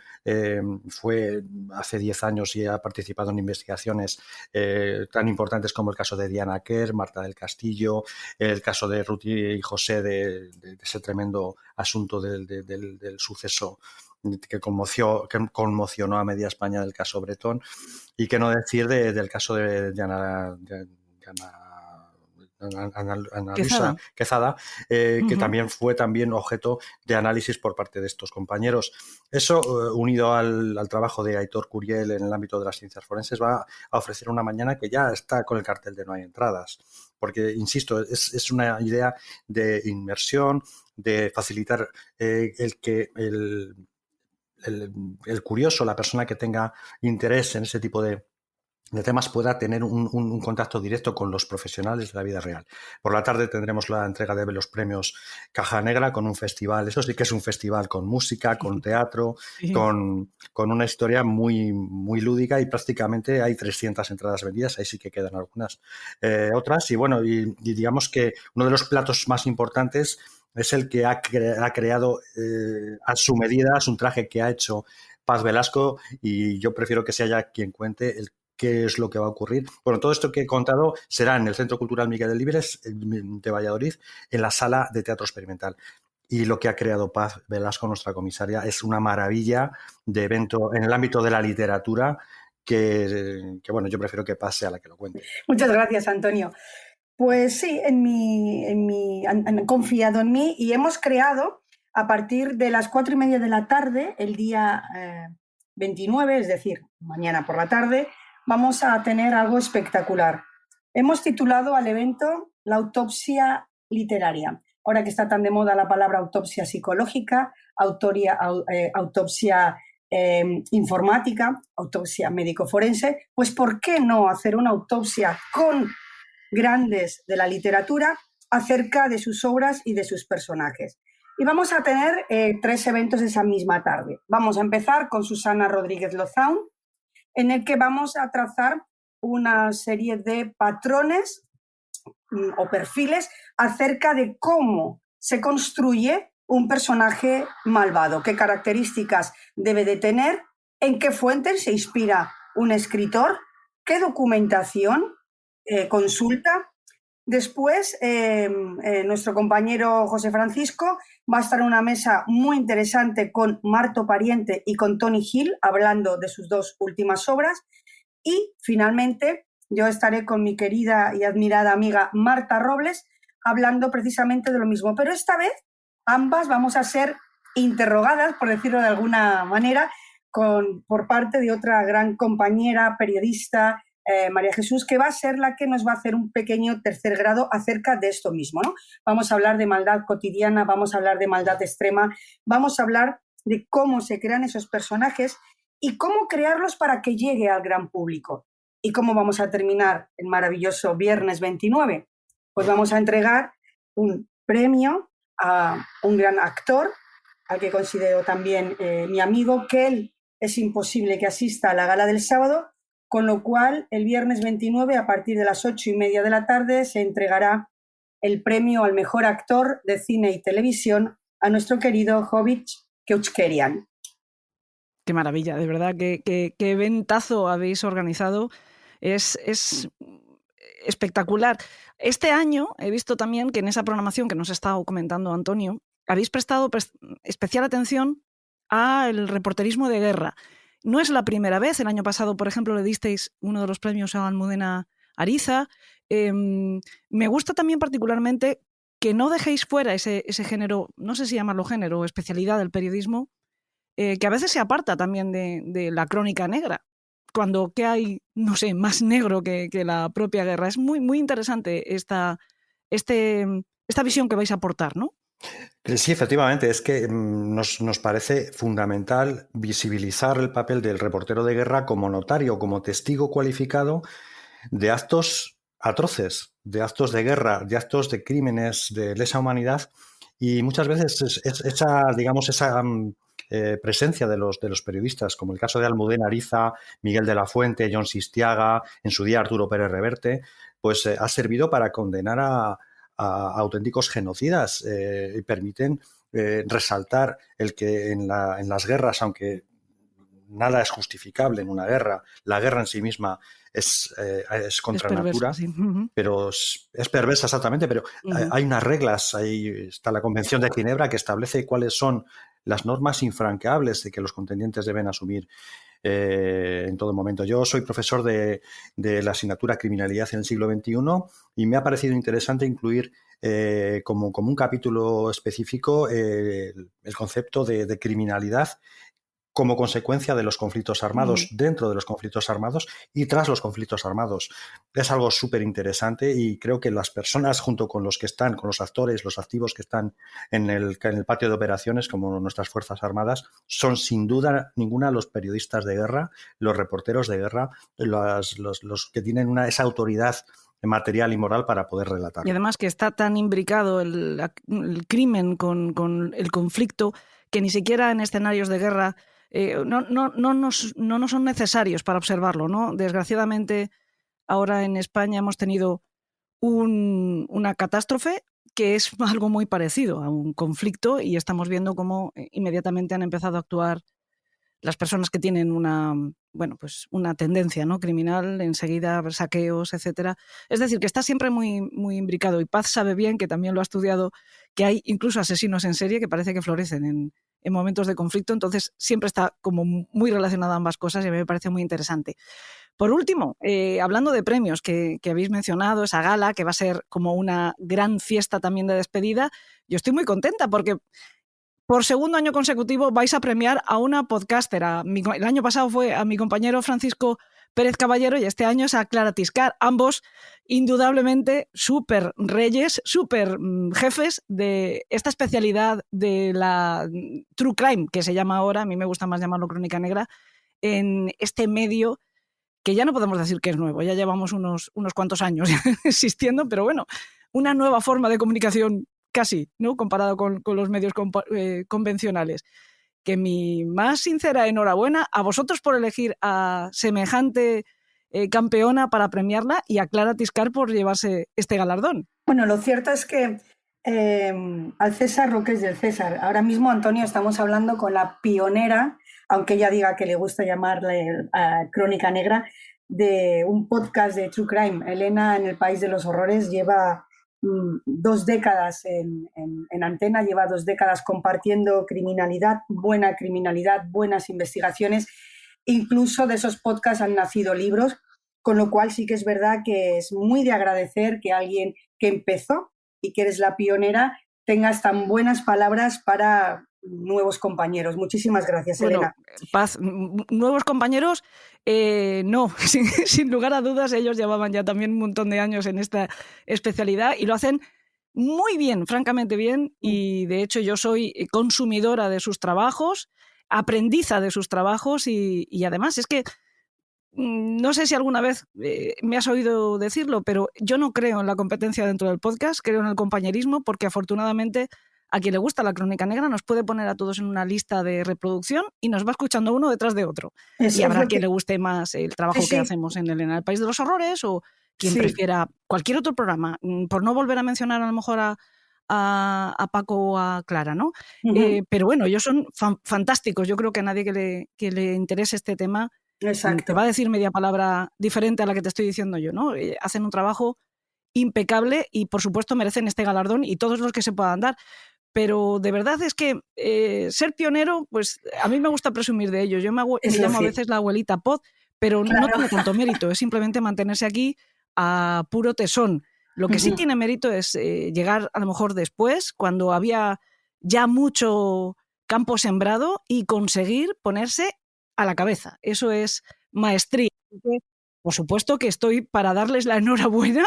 fue hace 10 años y ha participado en investigaciones tan importantes como el caso de Diana Kerr, Marta del Castillo, el caso de Ruth y José de ese tremendo asunto del suceso que conmocionó a media España del caso Bretón, y qué no decir del caso de Ana Luisa Quezada, que también fue objeto de análisis por parte de estos compañeros. Eso, unido al trabajo de Aitor Curiel en el ámbito de las ciencias forenses, va a ofrecer una mañana que ya está con el cartel de no hay entradas. Porque, insisto, es una idea de inmersión, de facilitar el curioso, la persona que tenga interés en ese tipo de temas, pueda tener un contacto directo con los profesionales de la vida real. Por la tarde tendremos la entrega de los premios Caja Negra con un festival. Eso sí que es un festival con música, con teatro, sí, con una historia muy, muy lúdica, y prácticamente hay 300 entradas vendidas. Ahí sí que quedan algunas otras. Y bueno, y digamos que uno de los platos más importantes es el que ha creado a su medida, es un traje que ha hecho Paz Velasco, y yo prefiero que sea ella quien cuente qué es lo que va a ocurrir. Bueno, todo esto que he contado será en el Centro Cultural Miguel Delibes de Valladolid, en la sala de teatro experimental. Y lo que ha creado Paz Velasco, nuestra comisaria, es una maravilla de evento en el ámbito de la literatura que bueno, yo prefiero que Paz sea la que lo cuente. Muchas gracias, Antonio. Pues sí, han confiado en mí y hemos creado, a partir de las 4:30 de la tarde, el día 29, es decir, mañana por la tarde, vamos a tener algo espectacular. Hemos titulado al evento La autopsia literaria. Ahora que está tan de moda la palabra autopsia psicológica, autopsia informática, autopsia médico-forense, pues ¿por qué no hacer una autopsia con grandes de la literatura acerca de sus obras y de sus personajes? Y vamos a tener 3 eventos esa misma tarde. Vamos a empezar con Susana Rodríguez Lozaun, en el que vamos a trazar una serie de patrones o perfiles acerca de cómo se construye un personaje malvado, qué características debe de tener, en qué fuentes se inspira un escritor, qué documentación consulta. Después, nuestro compañero José Francisco va a estar en una mesa muy interesante con Marto Pariente y con Tony Hill, hablando de sus 2 últimas obras. Y, finalmente, yo estaré con mi querida y admirada amiga Marta Robles, hablando precisamente de lo mismo. Pero esta vez, ambas vamos a ser interrogadas, por decirlo de alguna manera, por parte de otra gran compañera, periodista, María Jesús, que va a ser la que nos va a hacer un pequeño tercer grado acerca de esto mismo, ¿no? Vamos a hablar de maldad cotidiana, vamos a hablar de maldad extrema, vamos a hablar de cómo se crean esos personajes y cómo crearlos para que llegue al gran público. ¿Y cómo vamos a terminar el maravilloso viernes 29? Pues vamos a entregar un premio a un gran actor, al que considero también mi amigo, que él es imposible que asista a la gala del sábado, con lo cual el viernes 29 a partir de las 8:30 de la tarde se entregará el premio al mejor actor de cine y televisión a nuestro querido Jovic Keuchkerian. Qué maravilla, de verdad, qué eventazo habéis organizado. Es espectacular. Este año he visto también que en esa programación que nos ha estado comentando Antonio, habéis prestado especial atención al reporterismo de guerra. No es la primera vez. El año pasado, por ejemplo, le disteis uno de los premios a Almudena Ariza. Me gusta también particularmente que no dejéis fuera ese género, no sé si llamarlo género o especialidad del periodismo, que a veces se aparta también de la crónica negra. Cuando ¿qué hay, no sé, más negro que la propia guerra? Es muy, muy interesante esta visión que vais a aportar, ¿no? Sí, efectivamente, es que nos parece fundamental visibilizar el papel del reportero de guerra como notario, como testigo cualificado de actos atroces, de actos de guerra, de actos de crímenes de lesa humanidad, y muchas veces esa presencia de los periodistas, como el caso de Almudena Ariza, Miguel de la Fuente, Jon Sistiaga, en su día Arturo Pérez Reverte, pues ha servido para condenar a auténticos genocidas y permiten resaltar el que en las guerras, aunque nada es justificable en una guerra, la guerra en sí misma es contra natura, sí. pero es perversa exactamente, pero hay unas reglas, ahí está la Convención de Ginebra que establece cuáles son las normas infranqueables de que los contendientes deben asumir en todo momento. Yo soy profesor de la asignatura Criminalidad en el siglo XXI y me ha parecido interesante incluir como un capítulo específico el concepto de criminalidad como consecuencia de los conflictos armados, dentro de los conflictos armados y tras los conflictos armados. Es algo súper interesante y creo que las personas, junto con los que están, con los actores, los activos que están en el patio de operaciones, como nuestras Fuerzas Armadas, son sin duda ninguna los periodistas de guerra, los reporteros de guerra, los que tienen esa autoridad material y moral para poder relatarlo. Y además que está tan imbricado el crimen con el conflicto que ni siquiera en escenarios de guerra no nos son necesarios para observarlo, ¿no? Desgraciadamente, ahora en España hemos tenido una catástrofe que es algo muy parecido a un conflicto y estamos viendo cómo inmediatamente han empezado a actuar las personas que tienen una tendencia, ¿no?, criminal, enseguida saqueos, etcétera. Es decir, que está siempre muy, muy imbricado. Y Paz sabe bien, que también lo ha estudiado, que hay incluso asesinos en serie que parece que florecen en momentos de conflicto. Entonces siempre está como muy relacionada ambas cosas y a mí me parece muy interesante. Por último, hablando de premios que habéis mencionado, esa gala que va a ser como una gran fiesta también de despedida, yo estoy muy contenta porque por segundo año consecutivo vais a premiar a una podcastera. El año pasado fue a mi compañero Francisco Pérez Caballero y este año es a Clara Tiscar. Ambos, indudablemente, súper reyes, súper jefes de esta especialidad de la true crime, que se llama ahora, a mí me gusta más llamarlo crónica negra, en este medio que ya no podemos decir que es nuevo, ya llevamos unos cuantos años existiendo, pero bueno, una nueva forma de comunicación casi, ¿no?, comparado con los medios convencionales. Que mi más sincera enhorabuena a vosotros por elegir a semejante campeona para premiarla y a Clara Tiscar por llevarse este galardón. Bueno, lo cierto es que al César lo que es del César. Ahora mismo, Antonio, estamos hablando con la pionera, aunque ella diga que le gusta llamarle Crónica Negra, de un podcast de True Crime. Elena en el País de los Horrores lleva 2 décadas en antena, lleva 2 décadas compartiendo criminalidad, buenas investigaciones. Incluso de esos podcasts han nacido libros, con lo cual sí que es verdad que es muy de agradecer que alguien que empezó y que eres la pionera tengas tan buenas palabras para nuevos compañeros. Muchísimas gracias, Elena. Paz, nuevos compañeros, no, sin lugar a dudas, ellos llevaban ya también un montón de años en esta especialidad y lo hacen muy bien, francamente bien, y de hecho yo soy consumidora de sus trabajos, aprendiza de sus trabajos y además es que no sé si alguna vez me has oído decirlo, pero yo no creo en la competencia dentro del podcast, creo en el compañerismo, porque afortunadamente a quien le gusta la crónica negra nos puede poner a todos en una lista de reproducción y nos va escuchando uno detrás de otro. Eso y habrá quien le guste más el trabajo que hacemos en el País de los Horrores o quien prefiera cualquier otro programa, por no volver a mencionar a lo mejor a Paco o a Clara, ¿no? Pero bueno, ellos son fantásticos. Yo creo que a nadie que le interese este tema te va a decir media palabra diferente a la que te estoy diciendo yo, ¿no? Hacen un trabajo impecable y por supuesto merecen este galardón y todos los que se puedan dar. pero de verdad es que ser pionero, pues a mí me gusta presumir de ello. Yo me Es llamo a decir, veces la abuelita pod, pero no claro. tiene tanto mérito, es simplemente mantenerse aquí a puro tesón. Lo que sí Ujú. tiene mérito es llegar a lo mejor después, cuando había ya mucho campo sembrado, y conseguir ponerse a la cabeza. Eso es maestría. Por supuesto que estoy para darles la enhorabuena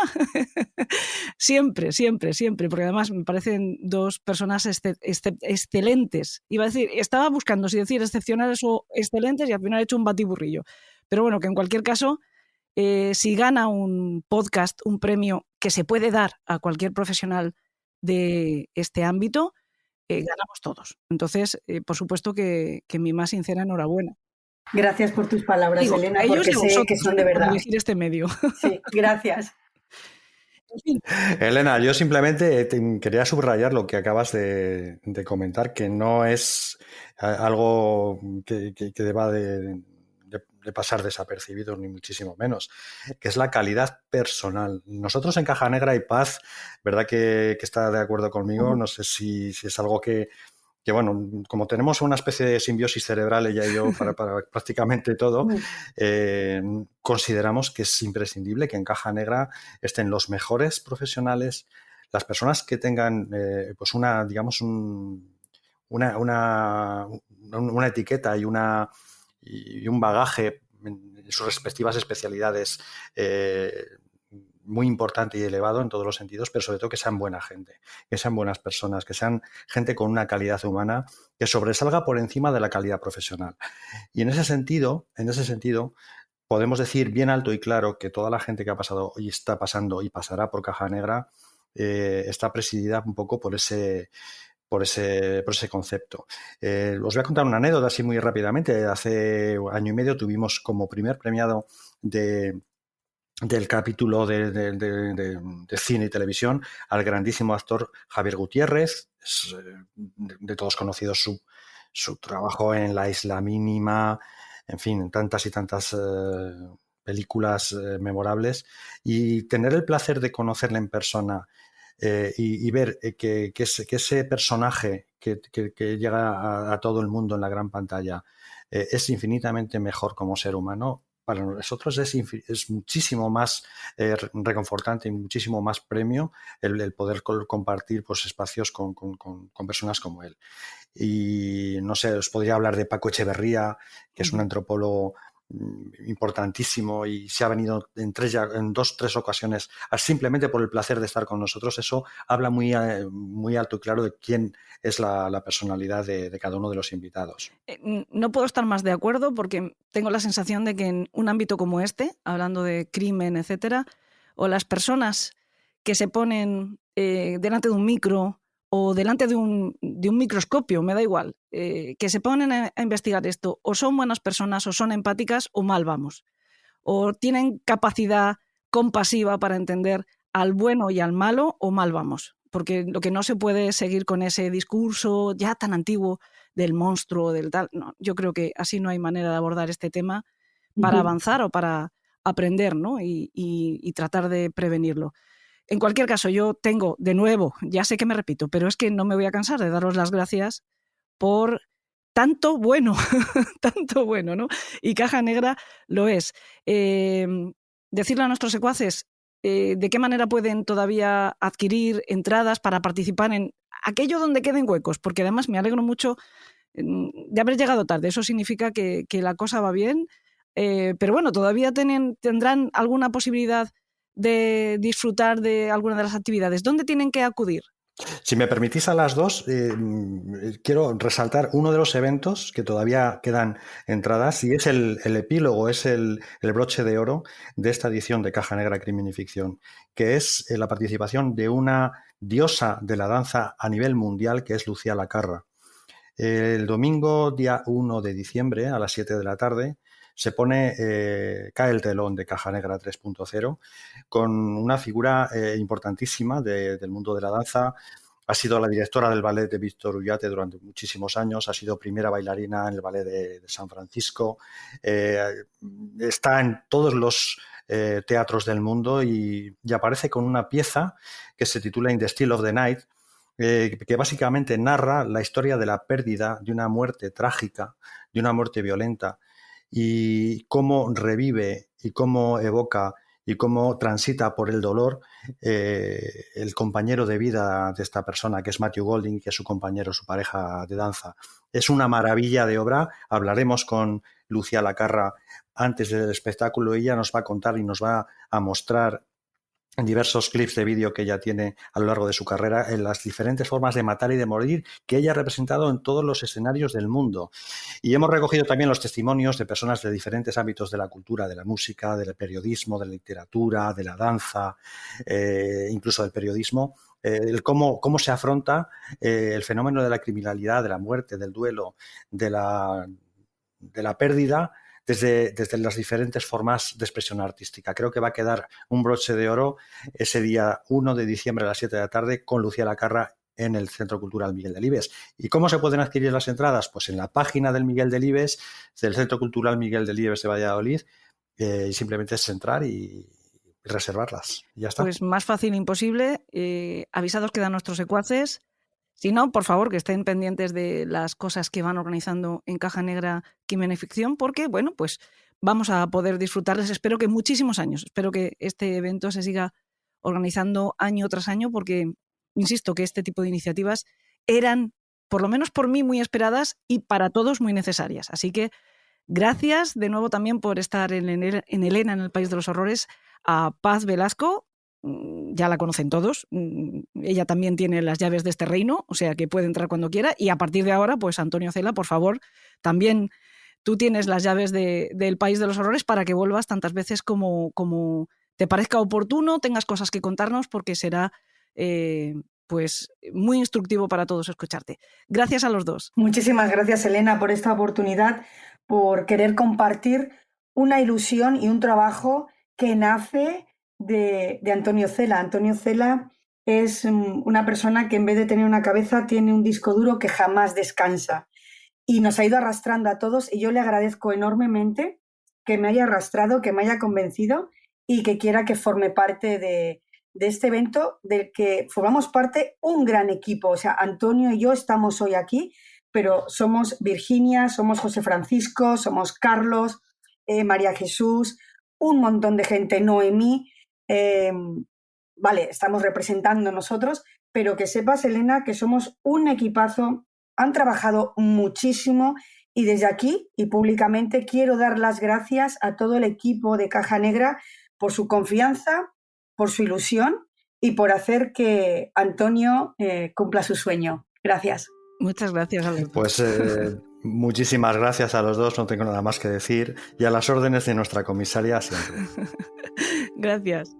siempre, siempre, siempre, porque además me parecen dos personas excelentes. Iba a decir, estaba buscando si decir excepcionales o excelentes y al final he hecho un batiburrillo. Pero bueno, que en cualquier caso, si gana un podcast, un premio que se puede dar a cualquier profesional de este ámbito, ganamos todos. Entonces, por supuesto que mi más sincera enhorabuena. Gracias por tus palabras, Digo, Elena, a ellos y porque a sé que vosotros, son de por verdad. elegir este medio. Sí, gracias. En fin, Elena, yo simplemente quería subrayar lo que acabas de comentar, que no es algo que deba de pasar desapercibido, ni muchísimo menos, que es la calidad personal. Nosotros en Caja Negra y Paz, ¿verdad que está de acuerdo conmigo? No sé si es algo que bueno, como tenemos una especie de simbiosis cerebral, ella y yo, para prácticamente todo, consideramos que es imprescindible que en Caja Negra estén los mejores profesionales, las personas que tengan pues una, digamos, una etiqueta y un bagaje en sus respectivas especialidades muy importante y elevado en todos los sentidos, pero sobre todo que sean buena gente, que sean buenas personas, que sean gente con una calidad humana que sobresalga por encima de la calidad profesional. Y en ese sentido, podemos decir bien alto y claro que toda la gente que ha pasado y está pasando y pasará por Caja Negra está presidida un poco por ese concepto. Os voy a contar una anécdota así muy rápidamente. Hace año y medio tuvimos como primer premiado del capítulo de cine y televisión al grandísimo actor Javier Gutiérrez. Es de todos conocido su trabajo en La Isla Mínima, en fin, tantas y tantas películas memorables, y tener el placer de conocerle en persona y ver que ese personaje que llega a todo el mundo en la gran pantalla es infinitamente mejor como ser humano. Para nosotros es muchísimo más reconfortante y muchísimo más premio el poder compartir pues, espacios con personas como él. Y no sé, os podría hablar de Paco Echeverría, que es un antropólogo importantísimo y se ha venido en 2-3 ocasiones simplemente por el placer de estar con nosotros. Eso habla muy alto y claro de quién es la personalidad de cada uno de los invitados. No puedo estar más de acuerdo, porque tengo la sensación de que en un ámbito como este, hablando de crimen, etcétera, o las personas que se ponen delante de un micro o delante de un microscopio, me da igual, que se ponen a investigar esto, o son buenas personas, o son empáticas, o mal vamos. O tienen capacidad compasiva para entender al bueno y al malo, o mal vamos. Porque lo que no se puede es seguir con ese discurso ya tan antiguo del monstruo, del tal. No, yo creo que así no hay manera de abordar este tema para avanzar o para aprender, ¿no? y tratar de prevenirlo. En cualquier caso, yo tengo, de nuevo, ya sé que me repito, pero es que no me voy a cansar de daros las gracias por tanto bueno, tanto bueno, ¿no? Y Caja Negra lo es. Decirle a nuestros secuaces de qué manera pueden todavía adquirir entradas para participar en aquello donde queden huecos, porque además me alegro mucho de haber llegado tarde. Eso significa que la cosa va bien, pero bueno, todavía tendrán alguna posibilidad de disfrutar de alguna de las actividades. ¿Dónde tienen que acudir? Si me permitís a las dos, quiero resaltar uno de los eventos que todavía quedan entradas, y es el epílogo, es el broche de oro de esta edición de Caja Negra Crimen y Ficción, que es la participación de una diosa de la danza a nivel mundial, que es Lucía Lacarra. El domingo, día 1 de diciembre, a las 7 de la tarde, cae el telón de Caja Negra 3.0 con una figura importantísima del mundo de la danza. Ha sido la directora del ballet de Víctor Ullate durante muchísimos años, ha sido primera bailarina en el ballet de San Francisco, está en todos los teatros del mundo y aparece con una pieza que se titula In the Still of the Night, que básicamente narra la historia de la pérdida, de una muerte trágica, de una muerte violenta, y cómo revive y cómo evoca y cómo transita por el dolor el compañero de vida de esta persona, que es Matthew Golding, que es su compañero, su pareja de danza. Es una maravilla de obra. Hablaremos con Lucía Lacarra antes del espectáculo. Ella nos va a contar y nos va a mostrar en diversos clips de vídeo que ella tiene a lo largo de su carrera, en las diferentes formas de matar y de morir que ella ha representado en todos los escenarios del mundo. Y hemos recogido también los testimonios de personas de diferentes ámbitos de la cultura, de la música, del periodismo, de la literatura, de la danza, incluso del periodismo, cómo se afronta el fenómeno de la criminalidad, de la muerte, del duelo, de la pérdida, desde las diferentes formas de expresión artística. Creo que va a quedar un broche de oro ese día 1 de diciembre a las 7 de la tarde con Lucía Lacarra en el Centro Cultural Miguel Delibes. ¿Y cómo se pueden adquirir las entradas? Pues en la página del Miguel Delibes, del Centro Cultural Miguel Delibes de Valladolid, simplemente es entrar y reservarlas. Y ya está. Pues más fácil imposible. Avisados quedan nuestros secuaces. Si no, por favor, que estén pendientes de las cosas que van organizando en Caja Negra Crimen y Ficción, porque, bueno, pues vamos a poder disfrutarles, espero que muchísimos años. Espero que este evento se siga organizando año tras año, porque, insisto, que este tipo de iniciativas eran, por lo menos por mí, muy esperadas y para todos muy necesarias. Así que gracias de nuevo también por estar en Elena, en el País de los Horrores, a Paz Velasco. Ya la conocen todos, ella también tiene las llaves de este reino, o sea que puede entrar cuando quiera, y a partir de ahora, pues Antonio Cela, por favor, también tú tienes las llaves del País de los Horrores para que vuelvas tantas veces como te parezca oportuno, tengas cosas que contarnos, porque será pues muy instructivo para todos escucharte. Gracias a los dos. Muchísimas gracias, Elena, por esta oportunidad, por querer compartir una ilusión y un trabajo que nace de Antonio Cela. Antonio Cela es una persona que en vez de tener una cabeza tiene un disco duro que jamás descansa y nos ha ido arrastrando a todos, y yo le agradezco enormemente que me haya arrastrado, que me haya convencido y que quiera que forme parte de este evento del que formamos parte un gran equipo. O sea, Antonio y yo estamos hoy aquí, pero somos Virginia, somos José Francisco, somos Carlos, María Jesús, un montón de gente, Noemí. Vale, estamos representando nosotros, pero que sepas, Elena, que somos un equipazo, han trabajado muchísimo, y desde aquí y públicamente quiero dar las gracias a todo el equipo de Caja Negra por su confianza, por su ilusión y por hacer que Antonio cumpla su sueño. Gracias. Muchas gracias a los dos. Pues muchísimas gracias a los dos, no tengo nada más que decir, y a las órdenes de nuestra comisaria siempre. Gracias.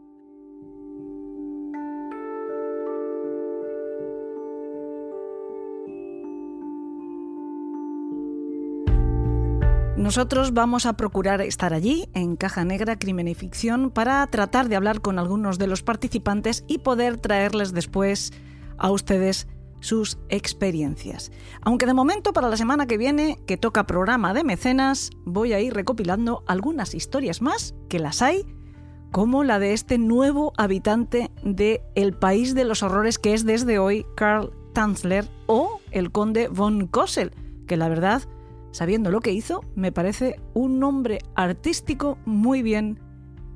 Nosotros vamos a procurar estar allí, en Caja Negra Crimen y Ficción, para tratar de hablar con algunos de los participantes y poder traerles después a ustedes sus experiencias. Aunque de momento, para la semana que viene, que toca programa de mecenas, voy a ir recopilando algunas historias más, que las hay, como la de este nuevo habitante de El País de los Horrores, que es desde hoy Karl Tanzler, o el conde von Kossel, que la verdad, sabiendo lo que hizo, me parece un nombre artístico muy bien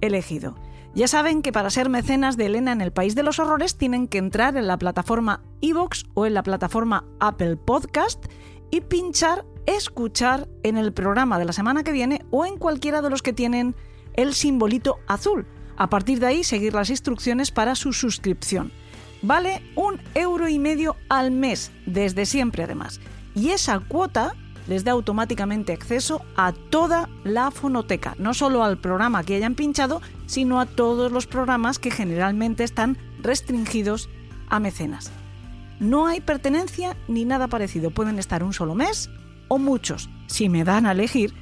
elegido. Ya saben que para ser mecenas de Elena en el País de los Horrores tienen que entrar en la plataforma iVoox o en la plataforma Apple Podcast y pinchar escuchar en el programa de la semana que viene o en cualquiera de los que tienen el simbolito azul. A partir de ahí seguir las instrucciones para su suscripción. Vale 1,5 € al mes, desde siempre además. Y esa cuota les da automáticamente acceso a toda la fonoteca, no solo al programa que hayan pinchado, sino a todos los programas que generalmente están restringidos a mecenas. No hay pertenencia ni nada parecido, pueden estar un solo mes o muchos. Si me dan a elegir,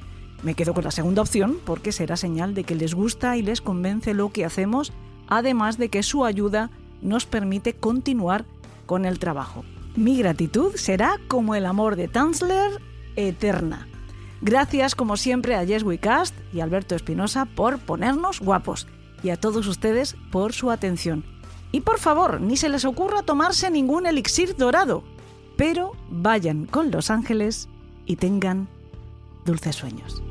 me quedo con la segunda opción porque será señal de que les gusta y les convence lo que hacemos, además de que su ayuda nos permite continuar con el trabajo. Mi gratitud será como el amor de Tanzler, eterna. Gracias como siempre a Yes We Cast y Alberto Espinosa por ponernos guapos y a todos ustedes por su atención. Y por favor, ni se les ocurra tomarse ningún elixir dorado, pero vayan con los ángeles y tengan dulces sueños.